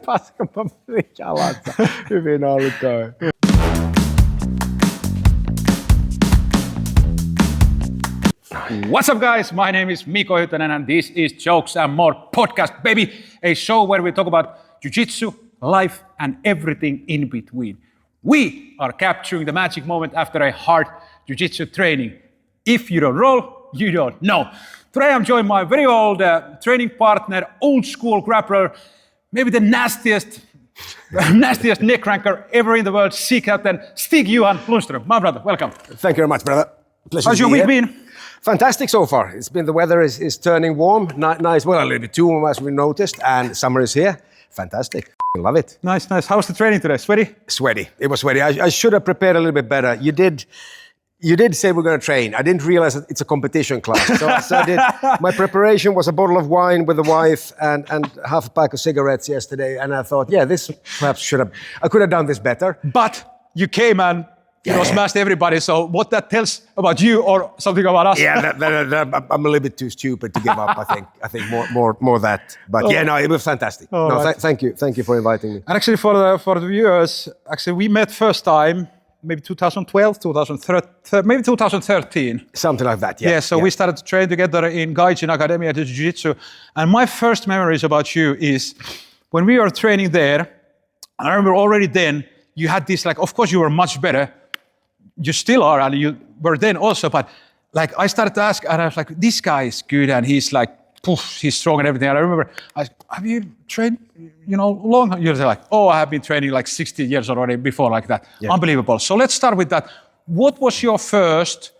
Paskapaperi jalassa. Hyvin ollut toi. What's up, guys? My name is Mikko Hytönen, and this is Jokes and More podcast, baby. A show where we talk about Jiu-Jitsu, life, and everything in between. We are capturing the magic moment after a hard Jiu-Jitsu training. If you don't roll, you don't know. Today I'm joined by my very old training partner, old school grappler, maybe the nastiest neck cranker ever in the world, sea captain, Stig-Johan Lundström. My brother, welcome. Thank you very much, brother. Pleasure. How's your week been? Fantastic so far. It's been, the weather is turning warm, nice, well, a little bit too warm as we noticed, and summer is here. Fantastic. Love it. Nice. How was the training today? Sweaty? Sweaty. It was sweaty. I should have prepared a little bit better. You did say we're going to train. I didn't realize that it's a competition class. So I did. My preparation was a bottle of wine with the wife and half a pack of cigarettes yesterday. And I thought, this perhaps I could have done this better. But you came and smashed everybody. So what that tells about you or something about us? Yeah, I'm a little bit too stupid to give up. I think more that. But it was fantastic. Right. Thank you for inviting me. And actually, for the viewers, we met first time maybe 2012, 2013, maybe 2013. Something like that. Yeah. So we started to train together in Gaijin Academy at the Jiu-Jitsu. And my first memories about you is when we were training there. I remember already then you had this of course you were much better. You still are, and you were then also, but I started to ask, and I was like, this guy is good, and he's he's strong and everything. And I remember, have you trained, long? You're like, I have been training 60 years already before like that. Yeah. Unbelievable. So let's start with that. What was your first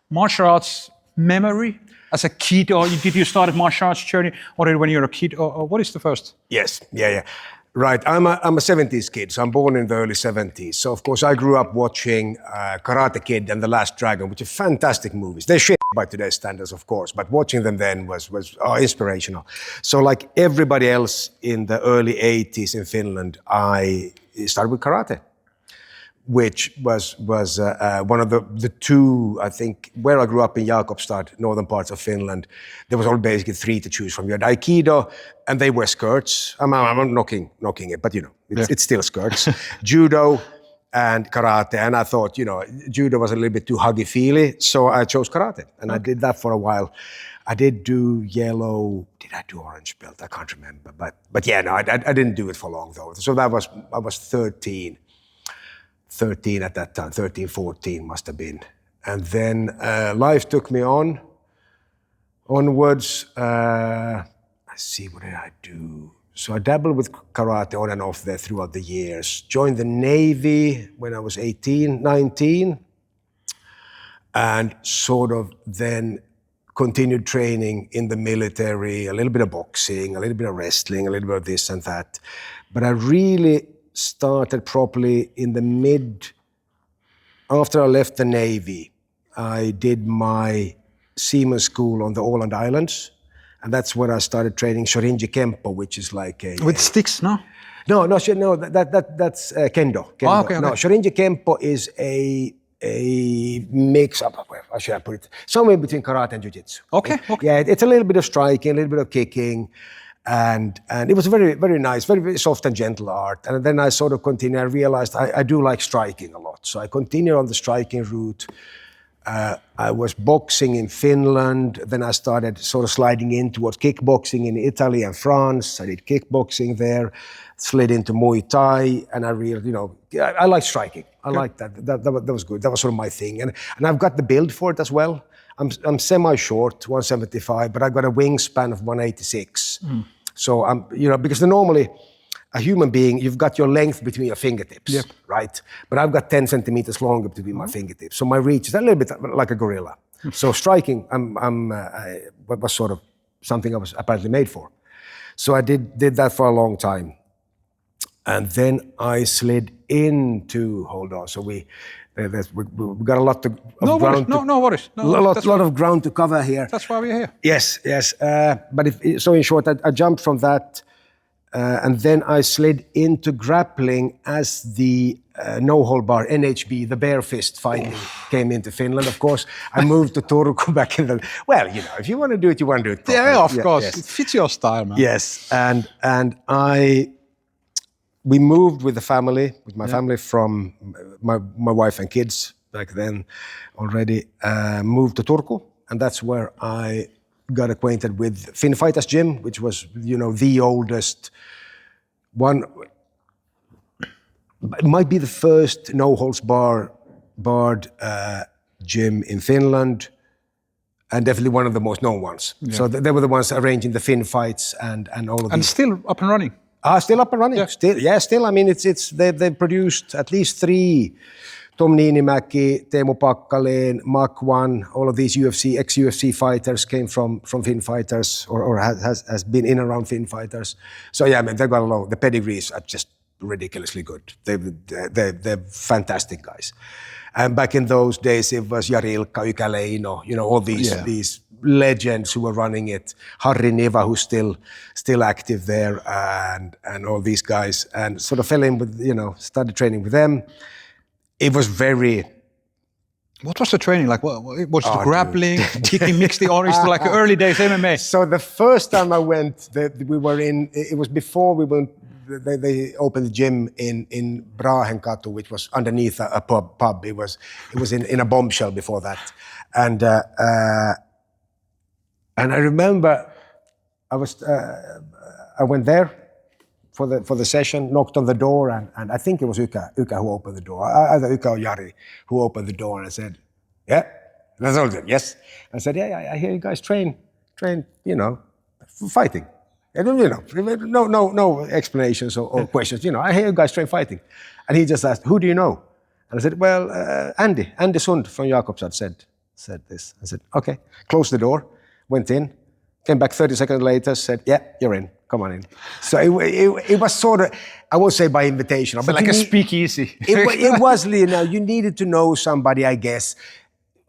martial arts memory as a kid, or did you start a martial arts journey already when you were a kid, or what is the first? Yes, yeah. Right, I'm a 70s kid, so I'm born in the early 70s. So of course I grew up watching Karate Kid and The Last Dragon, which are fantastic movies. They're shit by today's standards, of course, but watching them then was inspirational. So like everybody else in the early 80s in Finland, I started with karate, which was one of the two, I think, where I grew up in Jakobstad, northern parts of Finland. There was only basically three to choose from. You had Aikido, and they wear skirts. I'm knocking it, but it's still skirts. Judo and karate, and I thought, Judo was a little bit too huggy-feely, so I chose karate, and I did that for a while. I did do yellow. Did I do orange belt? I can't remember, but I didn't do it for long though. So I was 13 at that time, 13, 14 must have been. And then life took me onwards. Let's see, what did I do? So I dabbled with karate on and off there throughout the years. Joined the Navy when I was 18, 19. And sort of then continued training in the military, a little bit of boxing, a little bit of wrestling, a little bit of this and that. But I really started properly after I left the Navy. I did my seaman school on the Åland Islands, and that's when I started training Shorinji Kempo, which is with sticks, no? No, that's Kendo. Okay. No, Shorinji Kempo is a mix up. How should I put it? Somewhere between karate and jiu-jitsu. Okay. Yeah, it's a little bit of striking, a little bit of kicking. And it was a very, very nice, very, very soft and gentle art. And then I sort of continued. I realized I do like striking a lot. So I continued on the striking route. I was boxing in Finland. Then I started sort of sliding in towards kickboxing in Italy and France. I did kickboxing there, slid into Muay Thai. And I realized, I like striking. I like that. That was good. That was sort of my thing. And I've got the build for it as well. I'm semi-short, 175, but I've got a wingspan of 186. So because normally a human being, you've got your length between your fingertips, right? But I've got 10 centimeters longer between my fingertips. So my reach is a little bit like a gorilla. So striking, was sort of something I was apparently made for. So I did that for a long time. And then I slid into, so we got a lot of ground. No worries. A lot of ground to cover here. That's why we're here. Yes. But in short, I jumped from that, and then I slid into grappling as the no-hold bar, NHB, the bare fist fighting came into Finland. Of course, I moved to Turku back in the... Well, if you want to do it, you want to do it properly. Yeah, of course. Yes. It fits your style, man. Yes, and we moved with the family, with my family from my wife and kids back then already, moved to Turku, and that's where I got acquainted with Finn Fighters Gym, which was, the oldest one. It might be the first no-holds-barred gym in Finland, and definitely one of the most known ones. Yeah. So they were the ones arranging the Finn fights and all of these. And still up and running. Still up and running. Yeah. Still. I mean, they've produced at least 3. Tom Niinimäki, Teemu Pakkaleen, Mach 1, all of these ex-UFC fighters came from Finn Fighters or has been in around Finn Fighters. So yeah, I mean, they've got along. The pedigrees are just ridiculously good. They're fantastic guys. And back in those days, it was Jari Ilkka, Ykkä Leino, all these legends who were running it. Harri Niva, who's still active there, and all these guys, and sort of fell in with, started training with them. It was very... What was the training like? What was the grappling, kicking, mixed, or is it like early days MMA? So the first time I went, we were in, it was before we went, they opened the gym in Brahenkatu, which was underneath a pub. It was in a bombshell before that. And I remember I went there for the session, knocked on the door, and I think it was Ykkä who opened the door, either Ykkä or Jari who opened the door, and I said, yeah, that's all good, yes. I said, yeah, I hear you guys train, fighting. And, no explanations or questions, I hear you guys train fighting. And he just asked, who do you know? And I said, well, Andy Sund from Jakobstad said this. I said, okay, closed the door, went in, came back 30 seconds later, said, yeah, you're in. Come on in. So it was sort of, I won't say by invitation, but like a speakeasy. It was, you needed to know somebody, I guess,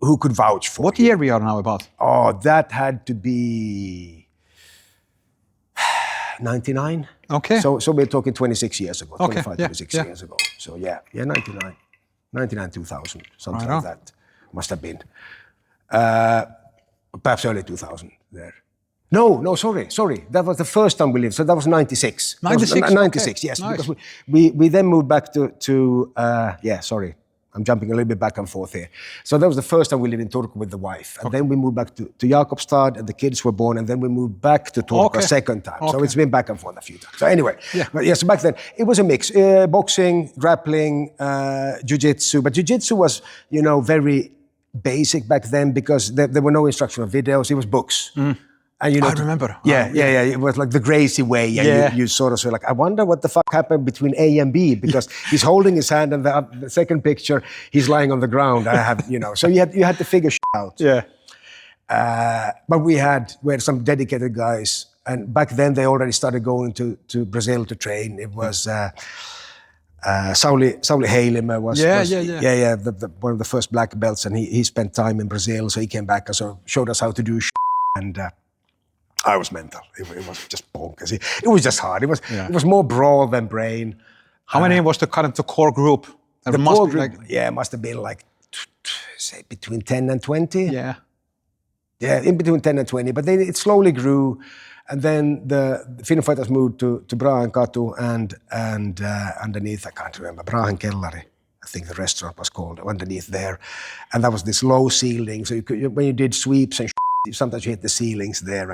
who could vouch for What year we are now about? Oh, that had to be 99. Okay. So we're talking 26 years ago, okay. 26 years ago. So yeah, 99, 2000, something like that must have been. Perhaps early 2000 there. No, sorry. That was the first time we lived. So that was 96. 96? 96, okay. yes. Nice. Because we then moved back to sorry. I'm jumping a little bit back and forth here. So that was the first time we lived in Turku with the wife. And then we moved back to Jakobstad and the kids were born. And then we moved back to Turku a second time. So it's been back and forth a few times. So anyway, so back then it was a mix. Boxing, grappling, Jiu-Jitsu. But Jiu-Jitsu was, very basic back then because there were no instructional videos. It was books. And, I remember. Yeah. It was like the Gracie way. And you sort of say like, I wonder what the fuck happened between A and B because he's holding his hand and the second picture, he's lying on the ground. I have, so you had to figure shit out. Yeah. But we had some dedicated guys. And back then they already started going to Brazil to train. It was Sauli Heilimer was one of the first black belts. And he spent time in Brazil. So he came back and sort of showed us how to do shit. And I was mental. It was just bonkers. It was just hard. It was more brawl than brain. How many was the core group? The core group, must have been like, say, between 10 and 20. Yeah, in between 10 and 20. But then it slowly grew. And then the Finn Fighters moved to Brahenkatu and underneath, I can't remember, Brahenkellari. I think the restaurant was called, underneath there. And that was this low ceiling. So when you did sweeps and sometimes you hit the ceilings there.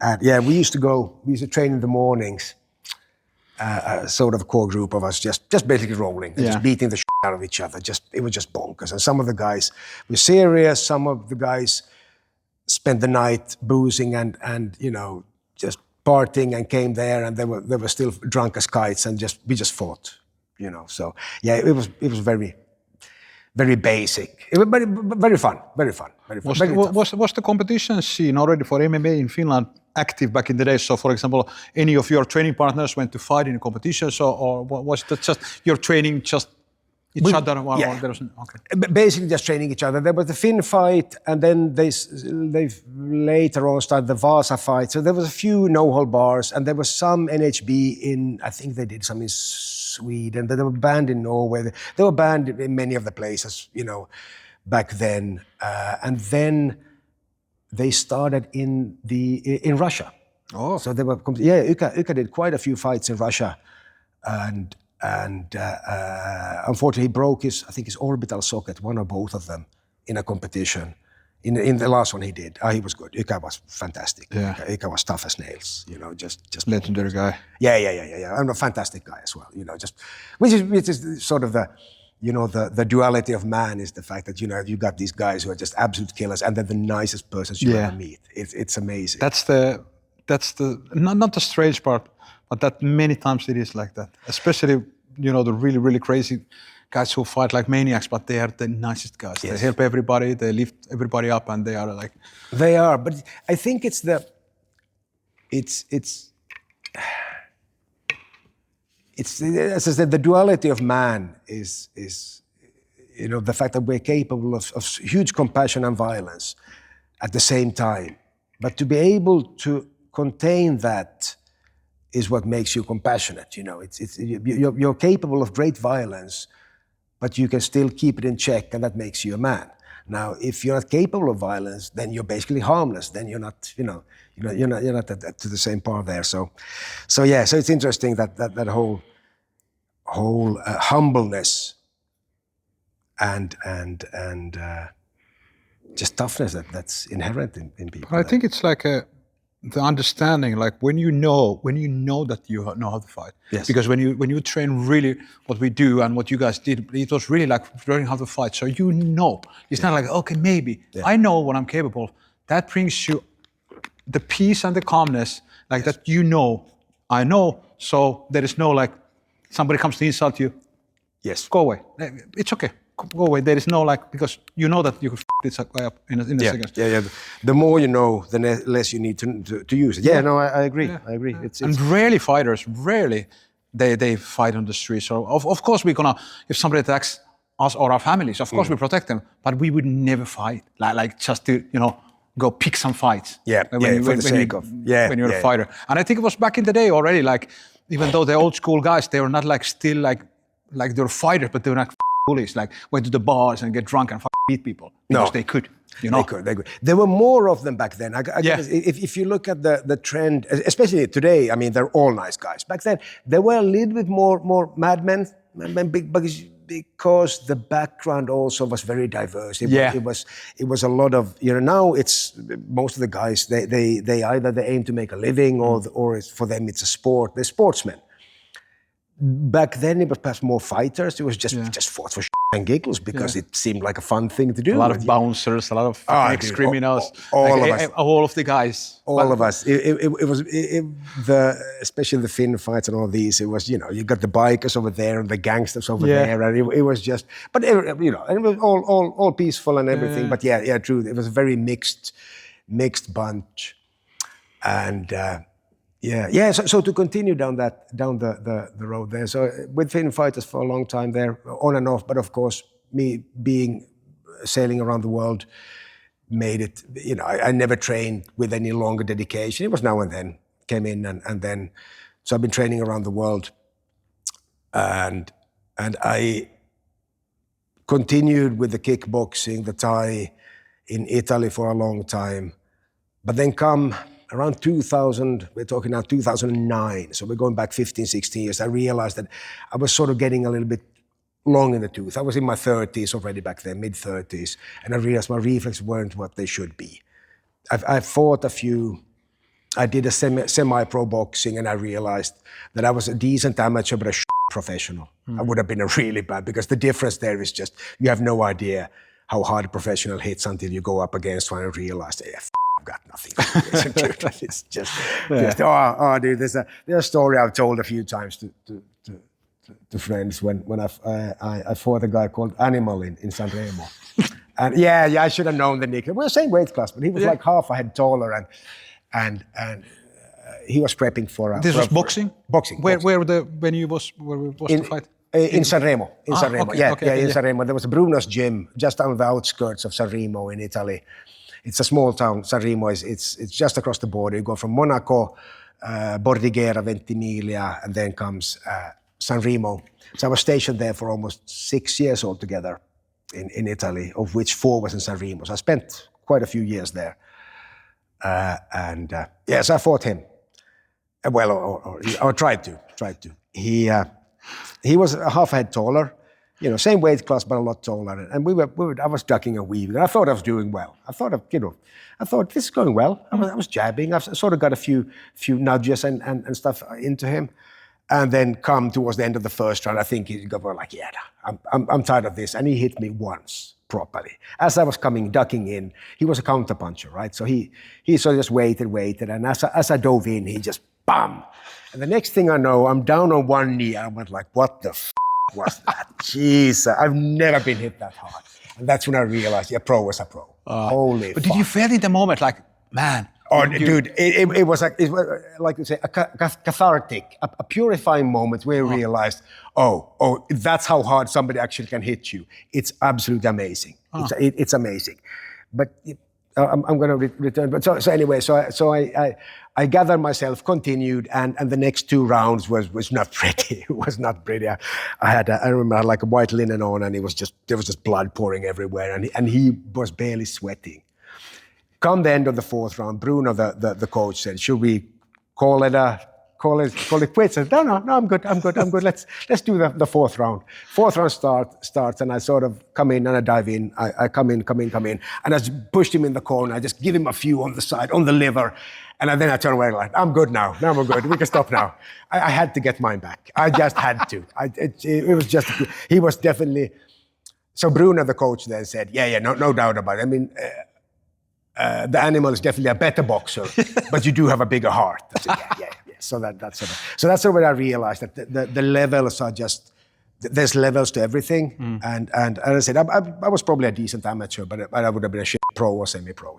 And we used to train in the mornings, sort of a core group of us, just basically rolling, and just beating the shit out of each other. It was just bonkers. And some of the guys were serious. Some of the guys spent the night boozing and just partying and came there and they were still drunk as kites and we just fought, So it was very, very basic, but very fun. Was the competition scene already for MMA in Finland active back in the day? So, for example, any of your training partners went to fight in competitions, or was that just your training just each other? Or there was, okay. Basically just training each other. There was the Finn fight, and then they later on started the Vasa fight. So there was a few no-hold bars, and there was some NHB in, I think they did some in Sweden. They were banned in Norway. They were banned in many of the places, back then. And then they started in Russia. Oh. So they were, Uka did quite a few fights in Russia, and unfortunately he broke his orbital socket, one or both of them, in a competition. In the last one he did. He was good. Uka was fantastic. Yeah. Uka was tough as nails. Just legendary guy. Yeah. I'm a fantastic guy as well. Which is sort of the duality of man, is the fact that you got these guys who are just absolute killers, and they're the nicest persons you ever meet. It's amazing. That's the not the strange part, but that many times it is like that. Especially the really, really crazy guys who fight like maniacs, but they are the nicest guys. Yes. They help everybody, they lift everybody up, and they are like. They are, but I think it's as I said, the duality of man is the fact that we're capable of huge compassion and violence at the same time. But to be able to contain that is what makes you compassionate. You're capable of great violence, but you can still keep it in check, and that makes you a man. Now, if you're not capable of violence, then you're basically harmless. Then you're not, you're not to the same par there. So it's interesting that whole humbleness and just toughness that's inherent in people. I think it's like the understanding, like when you know that you know how to fight. Yes. Because when you train really what we do and what you guys did, it was really like learning how to fight. So it's not like, okay, maybe I know what I'm capable of. That brings you the peace and the calmness, like that. I know. So there is no like somebody comes to insult you. Yes. Go away. It's okay. Go away. There is no like, because you know that you can this guy up in a second. Yeah. The more you know, the less you need to use it. Yeah, no, I agree. Yeah. I agree. It's rarely fighters, they fight on the street. So of course we're gonna, if somebody attacks us or our families, of course we protect them, but we would never fight like just to go pick some fights. Yeah, when you're a fighter. And I think it was back in the day already, like even though the old school guys, they were not like still like they're fighters, but they were not bullies, like went to the bars and get drunk and beat people because they could. They could. There were more of them back then. If you look at the trend, especially today, I mean, they're all nice guys. Back then, there were a little bit more madmen, because the background also was very diverse. It was a lot of, now it's most of the guys, they either they aim to make a living or for them it's a sport. They're sportsmen. Back then it was perhaps more fighters. It was just fought for and giggles because it seemed like a fun thing to do. A lot of bouncers, a lot of ex-criminals. All of the guys. All of us. It was especially the Finn fights and all these. It was, you got the bikers over there and the gangsters over there, and it was just. But and it was all peaceful and everything. But true. It was a very mixed bunch, and. So to continue down the road there. So with Finn fighters for a long time there, on and off. But of course, me sailing around the world made it. I never trained with any longer dedication. It was now and then. Came in and then. So I've been training around the world, and I continued with the kickboxing, the Thai, in Italy for a long time, but then around 2000, we're talking now 2009, so we're going back 15, 16 years, I realized that I was sort of getting a little bit long in the tooth. I was in my 30s already back then, mid-30s, and I realized my reflexes weren't what they should be. I fought a few, I did a semi-pro boxing, and I realized that I was a decent amateur, but a professional. I would have been a really bad, because the difference there is just, you have no idea how hard a professional hits until you go up against one and realize, I've got nothing. It's just dude. There's a story I've told a few times to friends when I fought a guy called Animal in San Remo, and I should have known the nickname. We're the same weight class, but he was like half a head taller, and he was prepping for. This was boxing. Boxing. Where we was to fight? In Sanremo. In Sanremo. Okay, In Sanremo. There was a Bruno's gym just on the outskirts of Sanremo in Italy. It's a small town. Sanremo it's just across the border. You go from Monaco, Bordighera, Ventimiglia, and then comes Sanremo. So I was stationed there for almost 6 years altogether in Italy, of which 4 was in Sanremo. So I spent quite a few years there. Yes, I fought him. Well, or tried to. He was a half a head taller, same weight class, but a lot taller. And I was ducking and weaving. And I thought I was doing well. I thought this is going well. I was jabbing. I've sort of got a few nudges and stuff into him. And then come towards the end of the first round, I think he got like, yeah, I'm tired of this. And he hit me once properly. As I was ducking in, he was a counterpuncher, right? So he sort of just waited. And as I dove in, he just bam. And the next thing I know, I'm down on one knee. I went like, what the was that? Jeez, I've never been hit that hard. And that's when I realized, yeah, pro was a pro. Holy But did you feel in the moment like, man? Oh, dude, it was like you say, a cathartic, a purifying moment where you realized, oh, that's how hard somebody actually can hit you. It's absolutely amazing. It's amazing. But I'm going to return. But so anyway, so I gathered myself, continued, and the next 2 rounds was not pretty. It was not pretty. I remember I had like a white linen on, and there was just blood pouring everywhere, and he was barely sweating. Come the end of the 4th round, Bruno, the coach, said, "Should we call it quits?" I said, "No, I'm good. Let's do the 4th round." 4th round starts, and I sort of come in and I dive in. I come in, and I just pushed him in the corner. I just give him a few on the side, on the liver, and then I turn away like, "I'm good now. Now we're good. We can stop now." I had to get mine back. I just had to. He was definitely. So Bruno, the coach, then said, "Yeah, no doubt about it. I mean." The animal is definitely a better boxer, but you do have a bigger heart. I said, yeah. So that's sort of when I realized that the levels are just, there's levels to everything. And as I said, I was probably a decent amateur, but I would have been a shit pro or semi-pro.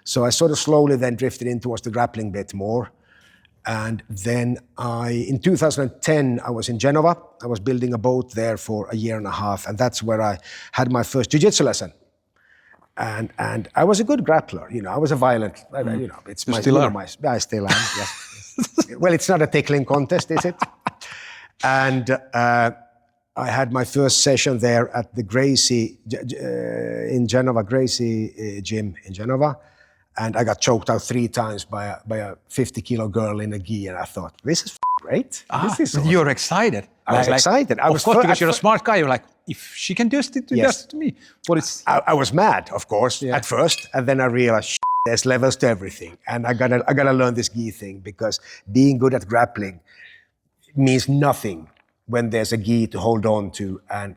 So I sort of slowly then drifted in towards the grappling bit more. And then in 2010, I was in Genova. I was building a boat there for a year and a half, and that's where I had my first jiu-jitsu lesson. And I was a good grappler, I was a violent, it's my, still are. I still am, yes. Well, it's not a tickling contest, is it? And I had my first session there at the Gracie in Genova, Gracie gym in Genova. And I got choked out 3 times by a 50-kilo girl in a gi, and I thought, this is great. This is awesome. You're excited. I was excited. Of course, because you're a smart guy. You're like, if she can do this to me, what is? I was mad, of course, at first, and then I realized there's levels to everything, and I gotta learn this gi thing, because being good at grappling means nothing when there's a gi to hold on to, and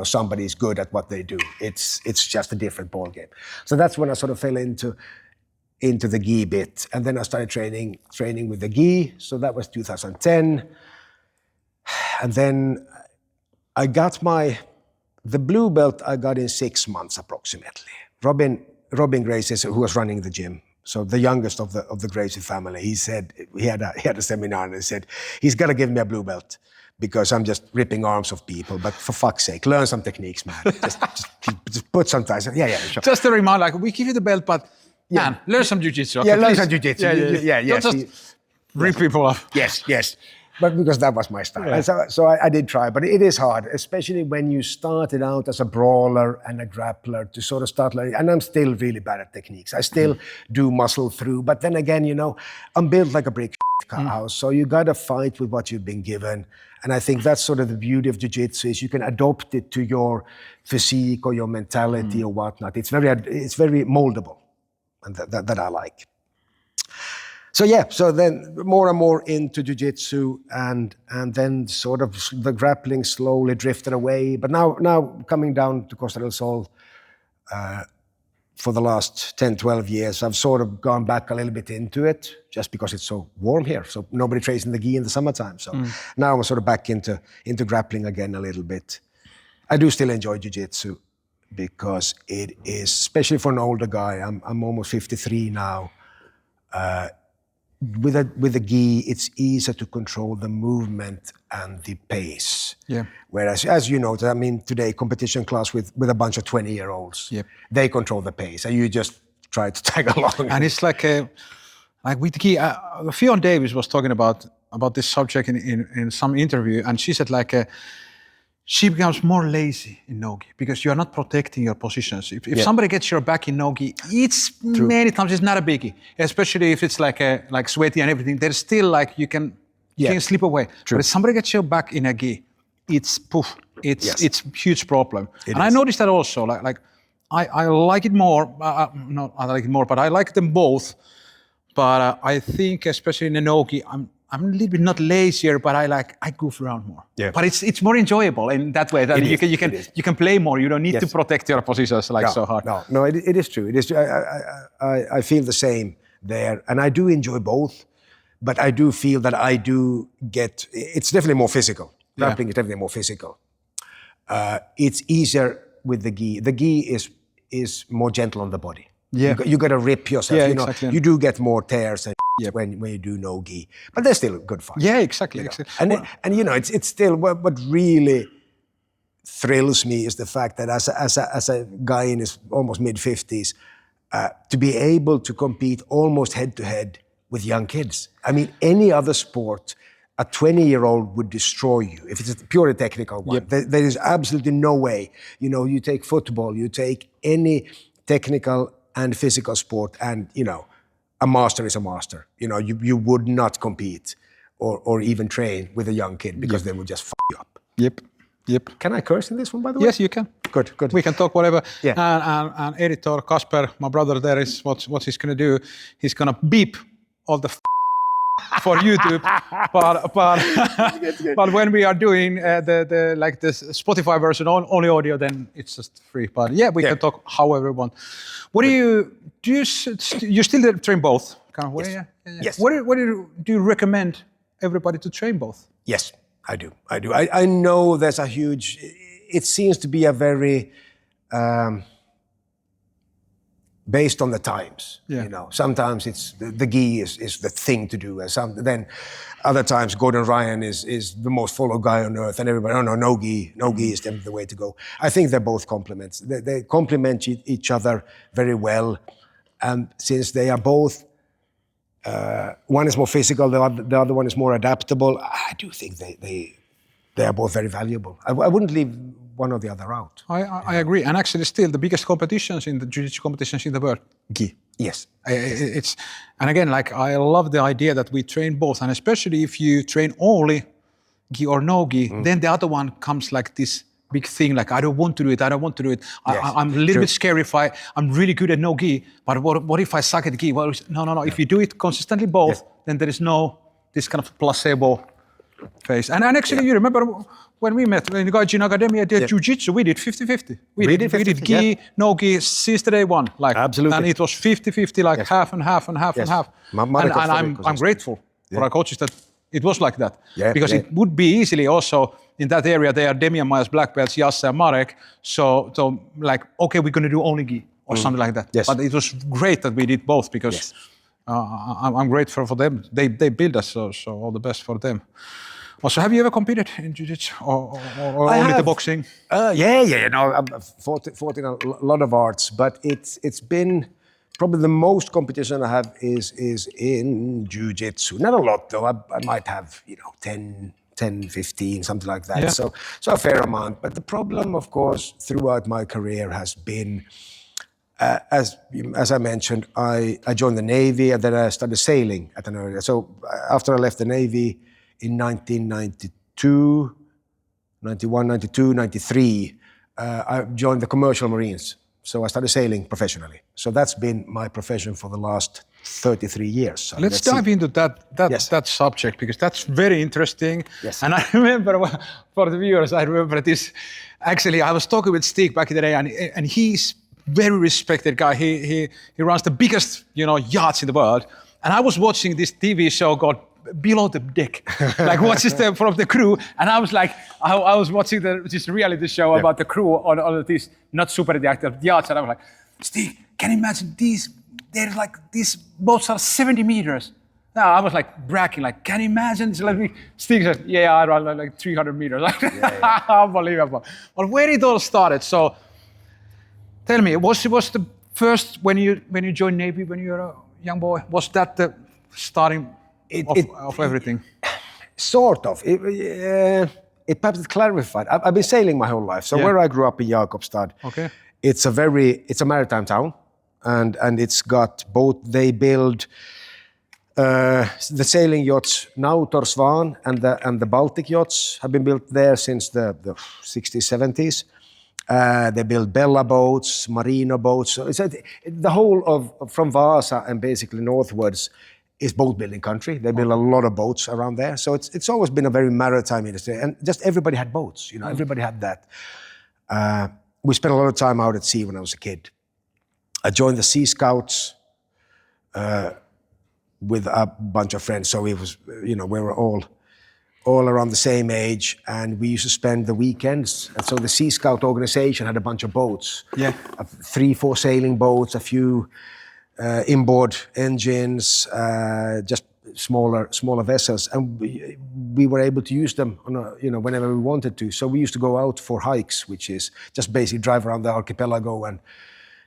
somebody's good at what they do. It's just a different ballgame. So that's when I sort of fell into the gi bit, and then I started training with the gi. So that was 2010, and then I got the blue belt. I got in 6 months approximately. Robin Gracie, who was running the gym, so the youngest of the Gracie family, he said he had a seminar, and he said he's got to give me a blue belt because I'm just ripping arms of people. But for fuck's sake, learn some techniques, man. just put some ties. Yeah, sure. Just a reminder, like, we give you the belt, but man, learn some jiu-jitsu. Okay, learn some jiu-jitsu. Don't just rip people off. Yes. But because that was my style. And so I did try, but it is hard, especially when you started out as a brawler and a grappler, to sort of start learning. And I'm still really bad at techniques. I still do muscle through, but then again, I'm built like a brick house. So you got to fight with what you've been given. And I think that's sort of the beauty of jiu-jitsu, is you can adopt it to your physique or your mentality or whatnot. It's very moldable, and that I like. So then more and more into jiu-jitsu, and then sort of the grappling slowly drifted away. But now coming down to Costa del Sol for the last 10, 12 years, I've sort of gone back a little bit into it, just because it's so warm here. So nobody trains in the gi in the summertime. So now I'm sort of back into grappling again a little bit. I do still enjoy jiu-jitsu, because it is, especially for an older guy, I'm almost 53 now, with a gi, it's easier to control the movement and the pace. Yeah. Whereas, as you know, I mean, today competition class with a bunch of 20-year-olds, Yep. they control the pace, and you just try to tag along. And it's like with gi, Fionn Davis was talking about this subject in some interview, and she said she becomes more lazy in no-gi because you are not protecting your positions. If somebody gets your back in no-gi, many times it's not a biggie, especially if it's like sweaty and everything. There's still like you can slip away. True. But if somebody gets your back in a gi, it's poof. It's huge problem. I noticed that also. Like I like it more. Not I like it more, but I like them both. But I think especially in the no-gi, I'm a little bit not lazier, but I goof around more. Yeah. But it's more enjoyable in that way. That you can play more. You don't need to protect your positions so hard. No, it is true. It is true. I feel the same there, and I do enjoy both. But I do feel that I do get. It's definitely more physical. Grappling is definitely more physical. It's easier with the gi. The gi is more gentle on the body. Yeah. You got to rip yourself. Yeah, you know, exactly. you do get more tears and when you do no gi, but they're still good fun. Yeah, exactly. You know? Exactly. And you know, it's still what really thrills me is the fact that as a guy in his almost mid-50s, to be able to compete almost head to head with young kids. I mean, any other sport, a 20-year-old would destroy you if it's a purely technical one. Yep. There is absolutely no way. You know, you take football, you take any technical and physical sport, and you know, a master is a master. You know, you would not compete or even train with a young kid because they would just f you up. Yep. Can I curse in this one, by the way? Yes, you can. Good. We can talk whatever. Yeah. And editor Kasper, my brother, there is what he's gonna do. He's gonna beep all the for YouTube, but when we are doing the Spotify version only audio, then it's just free. But yeah, we can talk however we want. What do you still train both? Kind of way, yes. Yeah. Yes. What do you recommend everybody to train both? Yes, I do. I know there's a huge. It seems to be a very. Based on the times, you know. Sometimes it's the gi is the thing to do, and then other times Gordon Ryan is the most followed guy on earth, and everybody, no gi is the way to go. I think they're both complements. They complement each other very well, and since they are both, one is more physical, the other one is more adaptable. I do think they are both very valuable. I wouldn't leave one or the other out. I agree, and actually, still the biggest competitions in the jiu-jitsu competitions in the world, gi. Yes. And again, like I love the idea that we train both, and especially if you train only gi or no gi, then the other one comes like this big thing. Like I don't want to do it. Yes. I'm a little bit scared if I'm really good at no gi, but what if I suck at gi? Well, no. If you do it consistently both, then there is no this kind of placebo phase. And actually, you remember when we met in the Gaijin Academy at Jiu-Jitsu, we did 50-50. We did gi, no gi since the day one. Like, absolutely. And it was 50-50, like half and half and half and half. And I'm grateful for our coaches that it was like that. Because it would be easily also in that area, they are Demian Maya's black belts, Jasse and Marek. So like, okay, we're going to do only gi or something like that. Yes. But it was great that we did both because I'm grateful for them. They built us, so all the best for them. Also, have you ever competed in jiu-jitsu or only the boxing? Yeah. No, I've fought in a lot of arts, but it's been probably the most competition I have is in jiu-jitsu. Not a lot though. I might have 10, 15, something like that. So a fair amount. But the problem, of course, throughout my career has been. As I mentioned, I joined the Navy and then I started sailing at an early. So after I left the Navy in 1992, 91, 92, 93, I joined the commercial Marines. So I started sailing professionally. So that's been my profession for the last 33 years. So let's dive into that subject because that's very interesting. Yes. And I remember, for the viewers, I remember this. Actually, I was talking with Stig back in the day, and he's very respected guy. He runs the biggest, yachts in the world. And I was watching this TV show called Below the Deck, like watches them from the crew. And I was like, I was watching this reality show about the crew on these not super active yachts. And I was like, Stig, can you imagine these? They're like, these boats are 70 meters. No, I was like bragging, like, can you imagine? It's like Stig said, yeah, I run like 300 meters. Unbelievable. But where it all started, so tell me, was the first when you joined Navy when you were a young boy? Was that the starting of everything? Sort of. It perhaps clarified. I've been sailing my whole life. So where I grew up in Jakobstad, it's a maritime town, and it's got both. They build the sailing yachts Nautor Svan and the Baltic yachts have been built there since the 60s, 70s. They build Bella boats, Marina boats. So the whole of from Vasa and basically northwards is boat building country. They build a lot of boats around there. So it's always been a very maritime industry, and just everybody had boats. Everybody had that. We spent a lot of time out at sea when I was a kid. I joined the Sea Scouts with a bunch of friends. So we were all around the same age, and we used to spend the weekends. And so the Sea Scout organization had a bunch of boats. 3-4 sailing boats, a few inboard engines, just smaller vessels, and we were able to use them whenever we wanted to. So we used to go out for hikes, which is just basically drive around the archipelago and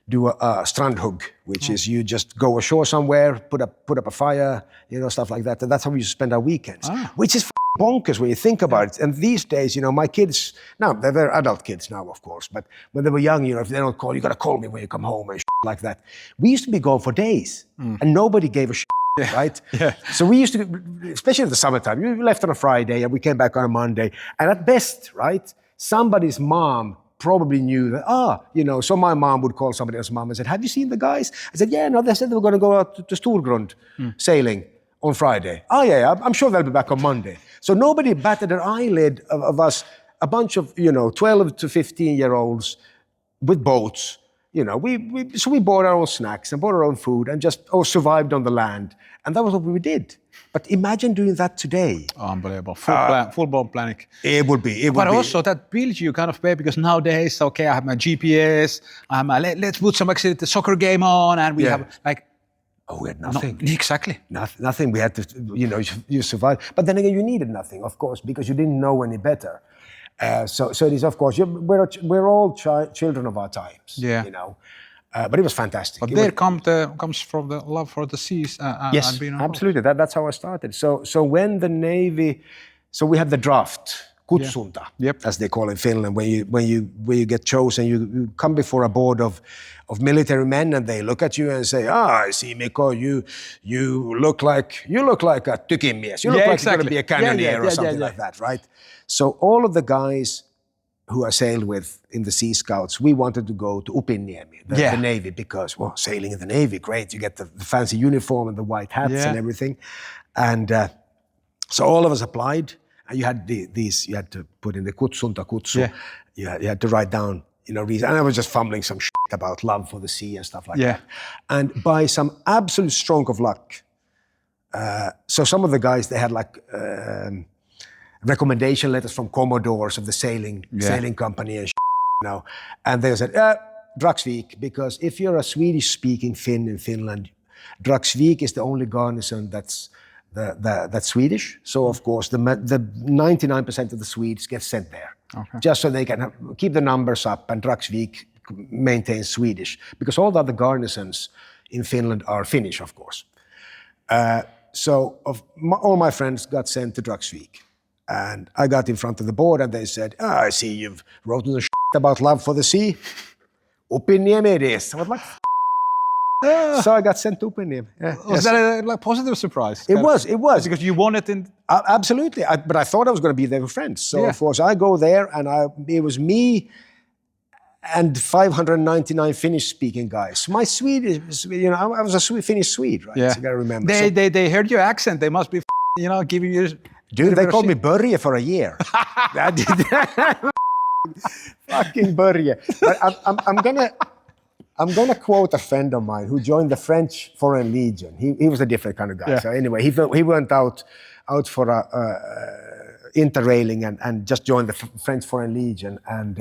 do a strandhugg, which is you just go ashore somewhere, put up a fire, stuff like that. And that's how we used to spend our weekends, which is bonkers when you think about it. And these days, my kids, now they're adult kids now, of course, but when they were young, if they don't call, you got to call me when you come home and like that. We used to be gone for days and nobody gave a right? So we used to, especially in the summertime, we left on a Friday and we came back on a Monday. And at best, right, somebody's mom probably knew that, so my mom would call somebody else's mom and said, have you seen the guys? I said, yeah, no, they said they were going to go out to Storgrund sailing on Friday. Oh, yeah, I'm sure they'll be back on Monday. So nobody batted an eyelid of us, a bunch of, 12 to 15-year-olds with boats. So we bought our own snacks and bought our own food and just survived on the land. And that was what we did. But imagine doing that today. Unbelievable. Full-blown planning. It would be. But also that builds you kind of way, because nowadays, I have my GPS, let's put some the soccer game on, and we have like... we had nothing. Exactly. Nothing. We had to, you survive. But then again, you needed nothing, of course, because you didn't know any better. So it is, of course, we're all children of our times, but it was fantastic. But there comes from the love for the seas. Yes, and being absolutely. That's how I started. So when the Navy, so we had the draft, kutsunta, as they call it in Finland, when you get chosen, you come before a board of military men, and they look at you and say, I see, Mikko, you look like a tykimies. You look like you're going to be a cannoneer or something like that, right? So all of the guys who I sailed with in the Sea Scouts, we wanted to go to Upinniemi, the Navy, because, sailing in the Navy, great. You get the fancy uniform and the white hats and everything. And so all of us applied, and you had you had to put in the kutsunta kutsu. You had to write down, reason. And I was just fumbling some shit about love for the sea and stuff like that. And by some absolute stroke of luck, so some of the guys, they had like recommendation letters from commodores of the sailing company and and they said, Dragsvik, because if you're a Swedish-speaking Finn in Finland, Dragsvik is the only garrison that's Swedish. So of course, the 99% of the Swedes get sent there, just so they can keep the numbers up, and Dragsvik maintains Swedish, because all the other garrisons in Finland are Finnish, of course. So all my friends got sent to Dragsvik. And I got in front of the board and they said, I see you've written the shit about love for the sea. Upinniemi it is. I was like, so I got sent to Upinniemi. Was that a positive surprise? It was. Because you won it in... Absolutely. But I thought I was going to be there with friends. So of course I go there, and it was me and 599 Finnish-speaking guys. My Swedish, I was a Finnish Swede, right? So you got to remember. They heard your accent. They must be, giving you... Dude, they called me Börje for a year. Fucking Börje. But I'm gonna quote a friend of mine who joined the French Foreign Legion. He was a different kind of guy. So anyway, he went out for interrailing and just joined the French Foreign Legion, and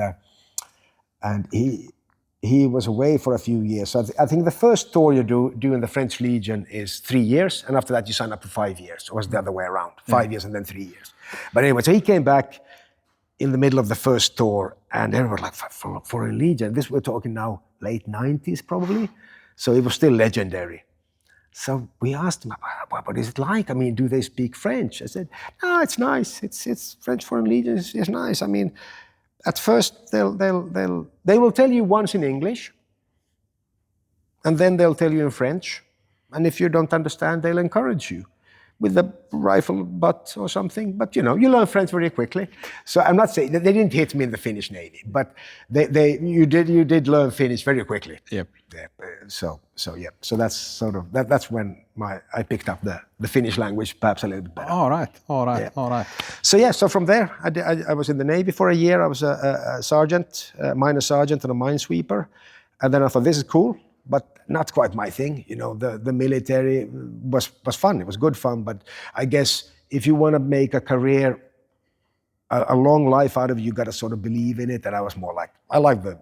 he was away for a few years. So I think the first tour you do in the French Legion is 3 years, and after that you sign up for 5 years. It was the other way around, 5 years and then 3 years. But anyway, so he came back in the middle of the first tour, and everyone was like, for a Legion, this we're talking now late 90s probably, so it was still legendary. So we asked him, what is it like? I mean, do they speak French? I said, no, it's nice. It's French Foreign Legion is nice. I mean, at first they will tell you once in English, and then they'll tell you in French. And if you don't understand, they'll encourage you with a rifle butt or something. But you learn French very quickly. So I'm not saying they didn't hit me in the Finnish Navy, but you did learn Finnish very quickly. Yep. Yeah. So that's sort of that's when I picked up the Finnish language perhaps a little bit better. All right. So from there I was in the Navy for a year. I was a sergeant, a minor sergeant, and a minesweeper, and then I thought this is cool, but not quite my thing. The military was fun. It was good fun, but I guess if you want to make a career, a long life out of it, you got to sort of believe in it. And I was more like, I like the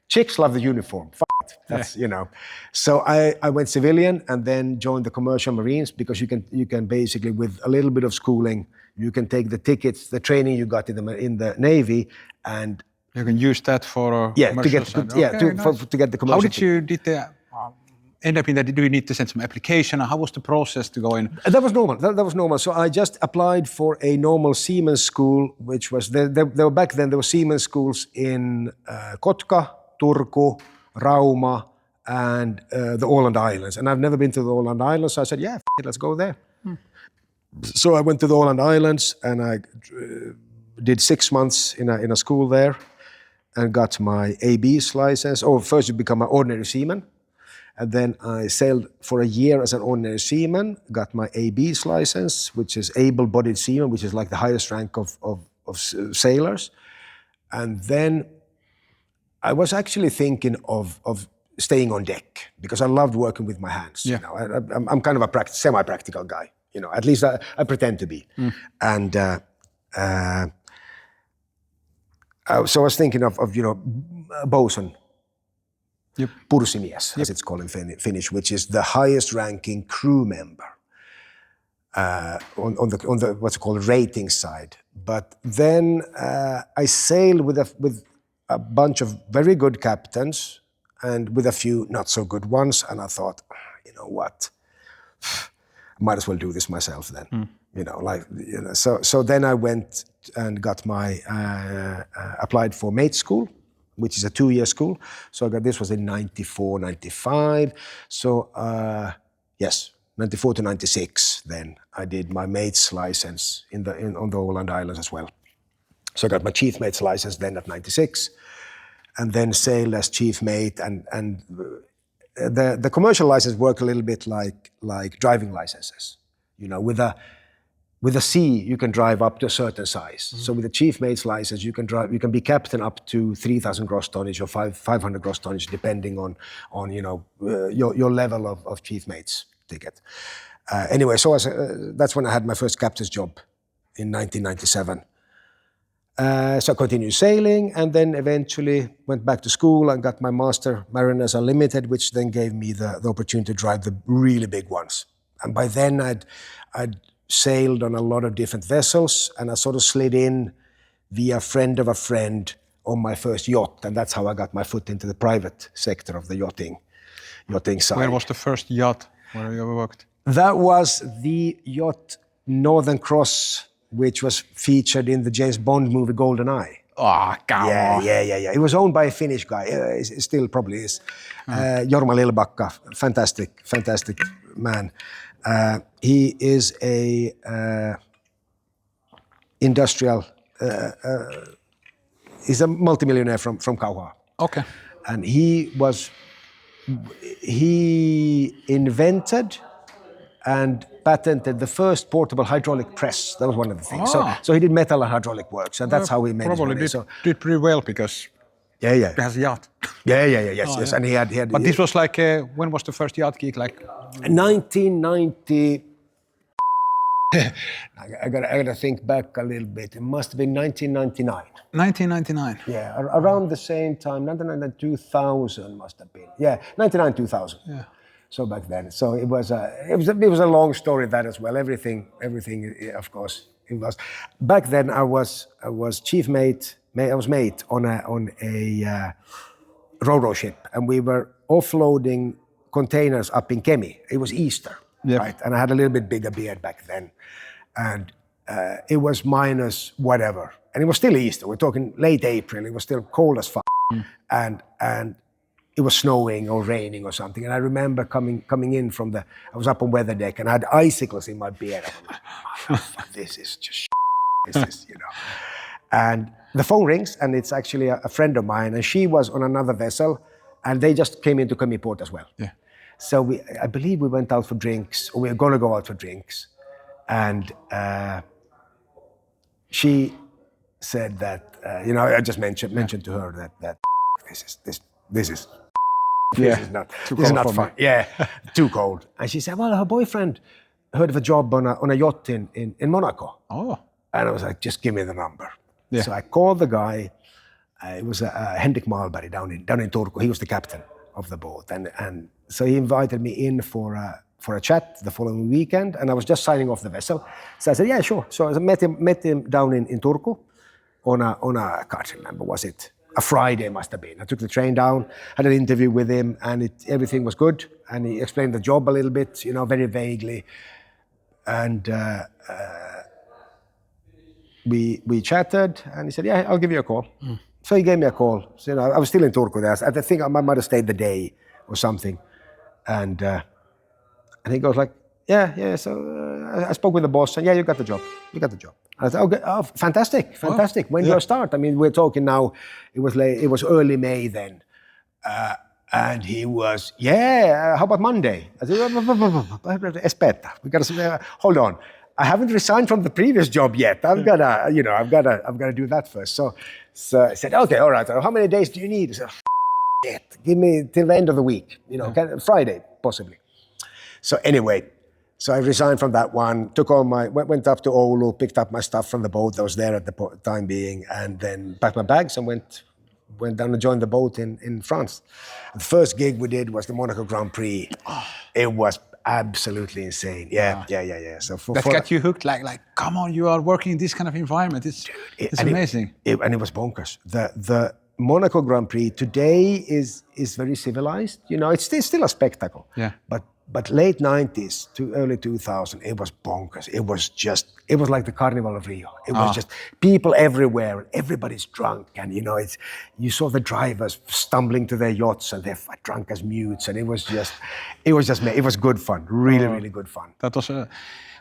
chicks love the uniform. That's So I went civilian and then joined the commercial Marines, because you can basically, with a little bit of schooling, you can take the tickets, the training you got in the Navy, and you can use that for to get the commercial. How did you end up in that? Do you need to send some application? How was the process to go in? That was normal. That was normal. So I just applied for a normal seaman school, which was there were back then. There were seaman schools in Kotka, Turku, Rauma, and the Åland Islands. And I've never been to the Åland Islands, so I said, yeah, let's go there. So I went to the Åland Islands, and I did 6 months in a school there, and got my AB's license. First you become an ordinary seaman, and then I sailed for a year as an ordinary seaman, got my AB's license, which is able-bodied seaman, which is like the highest rank of sailors. And then I was actually thinking of staying on deck, because I loved working with my hands. Yeah. I'm kind of a semi-practical guy. At least I pretend to be. And so I was thinking of bosun. Yep. Pursimies, as it's called in Finnish, which is the highest ranking crew member on the what's called rating side. But then I sailed with a bunch of very good captains and with a few not so good ones, and I thought, you know what, I might as well do this myself then. So then I went and got my applied for mate school, which is a 2-year school. So this was in 94, 95. So yes, 94 to 96. Then I did my mate's license on the Åland Islands as well. So I got my chief mate's license then at 96, and then sailed as chief mate. And the commercial license worked a little bit like driving licenses. With a C, you can drive up to a certain size. So with a chief mate's license, you can be captain up to 3,000 gross tonnage or 500 gross tonnage, depending on your level of chief mate's ticket. Anyway, so that's when I had my first captain's job in 1997. So I continued sailing, and then eventually went back to school and got my Master Mariners Unlimited, which then gave me the opportunity to drive the really big ones. And by then I'd sailed on a lot of different vessels, and I sort of slid in via friend of a friend on my first yacht, and that's how I got my foot into the private sector of the yachting side. Where was the first yacht where you ever worked? That was the yacht Northern Cross, which was featured in the James Bond movie GoldenEye. Oh, come on. Yeah. It was owned by a Finnish guy. It still probably is. Jorma Lilbakka, fantastic man. He is a industrial. He's a multimillionaire from Kauhaa. Okay. And he invented and patented the first portable hydraulic press. That was one of the things. So he did metal and hydraulic works, and that's how he made his money. Probably did pretty well, because he has a yacht. Yes. And he had. But this was like, when was the first yacht gig? Like 1990. I gotta think back a little bit. It must have been 1999. 1999. Yeah, around the same time, 1999, 2000 must have been. Yeah, 99, 2000. Yeah. So back then, so it was a long story that as well. Everything, of course, it was. Back then, I was chief mate. I was mate on a ro-ro ship, and we were offloading containers up in Kemi. It was Easter, Yep. right? And I had a little bit bigger beard back then, and it was minus whatever, and it was still Easter. We're talking late April. It was still cold as fuck, and it was snowing or raining or something. And I remember coming in from I was up on weather deck and I had icicles in my beard. I was like, oh, this is just this is, you know. And the phone rings and it's actually a friend of mine and she was on another vessel and they just came into Kemi port as well. Yeah. So I believe we went out for drinks, or we were gonna go out for drinks. And she said that, I just mentioned to her that this is not fun. Yeah, too cold. And she said, well, her boyfriend heard of a job on a yacht in Monaco. Oh. And I was like, just give me the number. Yeah. So I called the guy. It was Henrik Malberg down in Turku. He was the captain of the boat. And so he invited me in for a chat the following weekend. And I was just signing off the vessel. So I said, yeah, sure. So I met him down in Turku on a, I can't remember, was it a Friday must have been. I took the train down, had an interview with him, and everything was good. And he explained the job a little bit, very vaguely. And we chatted, and he said, yeah, I'll give you a call. So he gave me a call. So, I was still in Turku there. I think I might have stayed the day or something. And he goes like, yeah. So I spoke with the boss, and yeah, you got the job. I said, okay, oh, fantastic. When do you start? I mean, we're talking now, it was early May then. And he was, how about Monday? I said, espera, we gotta, hold on. I haven't resigned from the previous job yet. I've gotta do that first. So I said, okay, all right. How many days do you need? He said, shit, give me till the end of the week. Friday, possibly. So anyway, so I resigned from that one, went up to Oulu, picked up my stuff from the boat that was there at the time being, and then packed my bags and went down and joined the boat in France. The first gig we did was the Monaco Grand Prix. It was absolutely insane. Yeah. So that got you hooked. Like, come on, you are working in this kind of environment. It's amazing. And it was bonkers. The Monaco Grand Prix today is very civilized. It's still a spectacle. Yeah. But late 90s to early 2000, it was bonkers. It was like the Carnival of Rio. It was just people everywhere, and everybody's drunk, and you saw the drivers stumbling to their yachts, and they're drunk as mutes, and it was good fun, really good fun. That was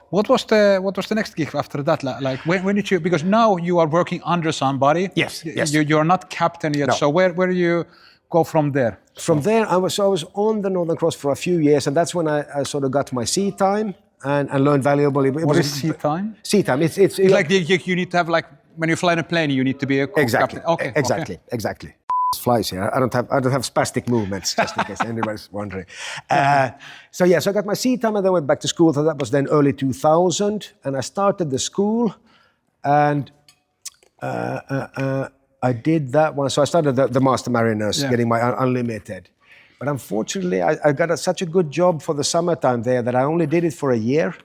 what was the next gig after that? Like when did you? Because now you are working under somebody. Yes. You are not captain yet. No. So where do you go from there? From there, I was on the Northern Cross for a few years, and that's when I sort of got my sea time and learned valuable. What is sea time? Sea time. It's like you need to have, like, when you fly in a plane, you need to be a exactly. captain. Okay. Exactly. Flies here. I don't have spastic movements, just in case anybody's wondering. So I got my sea time and then went back to school. So that was then early 2000, and I started the school, and I did that one. So I started the Master Mariners, getting my unlimited. But unfortunately, I got such a good job for the summertime there that I only did it for a year.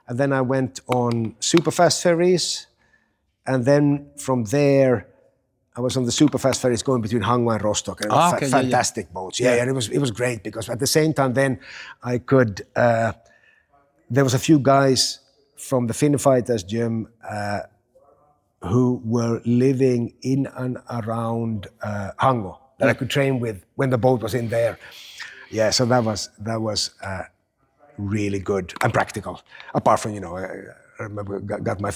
And then I went on super fast ferries. And then from there, I was on the super fast ferries going between Hango and Rostock. And fantastic boats. And it was great because at the same time then I could, there was a few guys from the Finn Fighters gym who were living in and around Hango that I could train with when the boat was in there. Yeah, so that was really good and practical. Apart from, I remember got my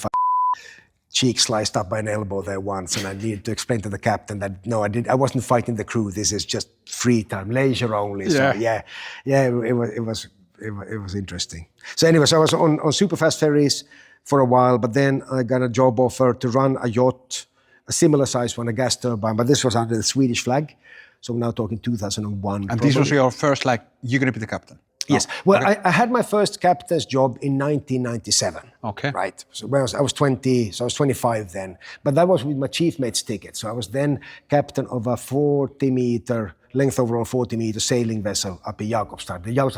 cheek sliced up by an elbow there once, and I needed to explain to the captain that no, I wasn't fighting the crew. This is just free time, leisure only. So it was interesting. So anyway, so I was on super fast ferries for a while, but then I got a job offer to run a yacht, a similar size one, a gas turbine, but this was under the Swedish flag. So we're now talking 2001. And this was your first, like, you're going to be the captain? Yes. Well, I had my first captain's job in 1997. Okay. Right. So when I was 20, so I was 25 then. But that was with my chief mate's ticket. So I was then captain of a 40-meter, length overall 40-meter sailing vessel up in Jakobstad, the Yacht,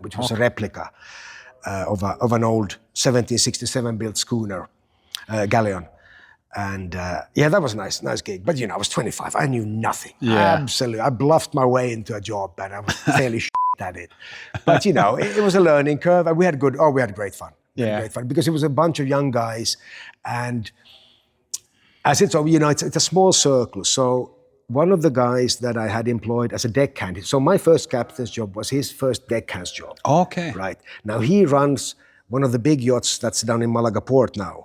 which was a replica of an old 1767 built schooner, galleon. And that was a nice gig. But I was 25. I knew nothing. Yeah. Absolutely. I bluffed my way into a job, and I was fairly at it. But it was a learning curve, and we had great fun. Great fun because it was a bunch of young guys, and as it's it's a small circle. So one of the guys that I had employed as a deckhand. So my first captain's job was his first deckhand's job. Okay. Right. Now he runs one of the big yachts that's down in Malaga port now.